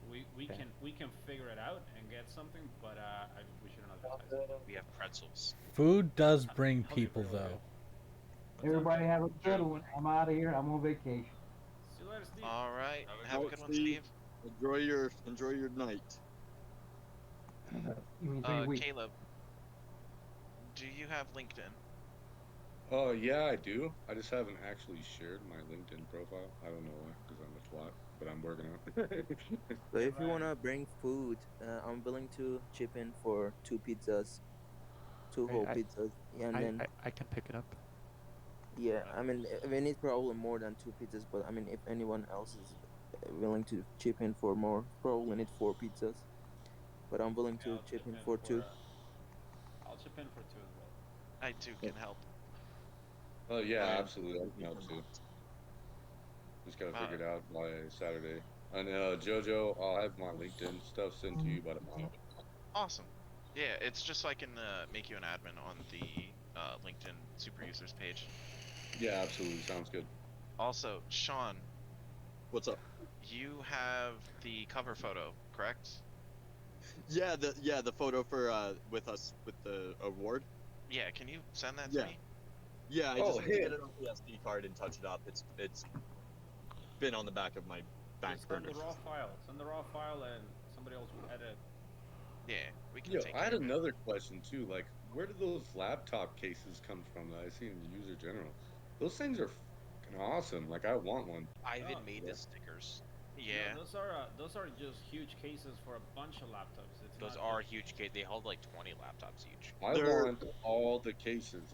A: We
H: Okay.
A: we can figure it out and get something, but we shouldn't advertise it.
G: We have pretzels.
D: Food does bring
A: I'll be
D: people
A: pretty
D: though.
A: good.
B: Everybody have a good one. I'm out of here. I'm on vacation.
A: See you later, Steve.
C: All right,
E: Have a
C: have a
K: good
C: good
K: one,
C: one,
K: Steve.
C: Steve.
K: Enjoy your night.
B: You mean 3 weeks?
C: Caleb, do you have LinkedIn?
F: Oh yeah, I do. I just haven't actually shared my LinkedIn profile. I don't know why, because I'm a twat, but I'm working on it.
I: So if you
A: Right.
I: wanna bring food, I'm willing to chip in for 2 pizzas, 2 whole
H: I-
I: pizzas, and then
H: I can pick it up.
I: yeah, I mean we need probably more than 2 pizzas, but I mean if anyone else is willing to chip in for more, probably need 4 pizzas. But I'm willing
A: Okay,
I: to
A: I'll
I: chip in for 2.
A: I'll chip in for 2 as well.
C: I too can help.
F: Oh yeah,
K: Ryan,
F: absolutely. I can help too. Just gotta
C: Uh,
F: figure it out by Saturday. And Jojo, I'll have my LinkedIn stuff sent to you by tomorrow.
C: Awesome. Yeah, it's just so I can make you an admin on the LinkedIn Superusers page.
F: Yeah, absolutely. Sounds good.
C: Also, Sean,
K: What's up?
C: you have the cover photo, correct?
K: Yeah, the photo for with us with the award.
C: Yeah, can you send that
K: Yeah.
C: to me?
K: Yeah, I
F: Oh,
K: just need to
F: hey.
K: get it on the SD card and touch it up. It's been on the back of my back
A: Just send
K: burner.
A: the raw file. Send the raw file, and somebody else will edit.
C: Yeah, we can
F: Yo,
C: take
F: I had
C: care of it.
F: another question too. Like, where do those laptop cases come from that I see in the user general? Those things are fucking awesome. Like, I want one.
G: Ivan
A: Oh,
G: made
F: yeah.
G: the stickers.
C: Yeah.
A: No, those are just huge cases for a bunch of laptops. It's
G: Those
A: not
G: are
A: just-
G: huge. They hold like 20 laptops each.
F: I
K: They're-
F: want all the cases.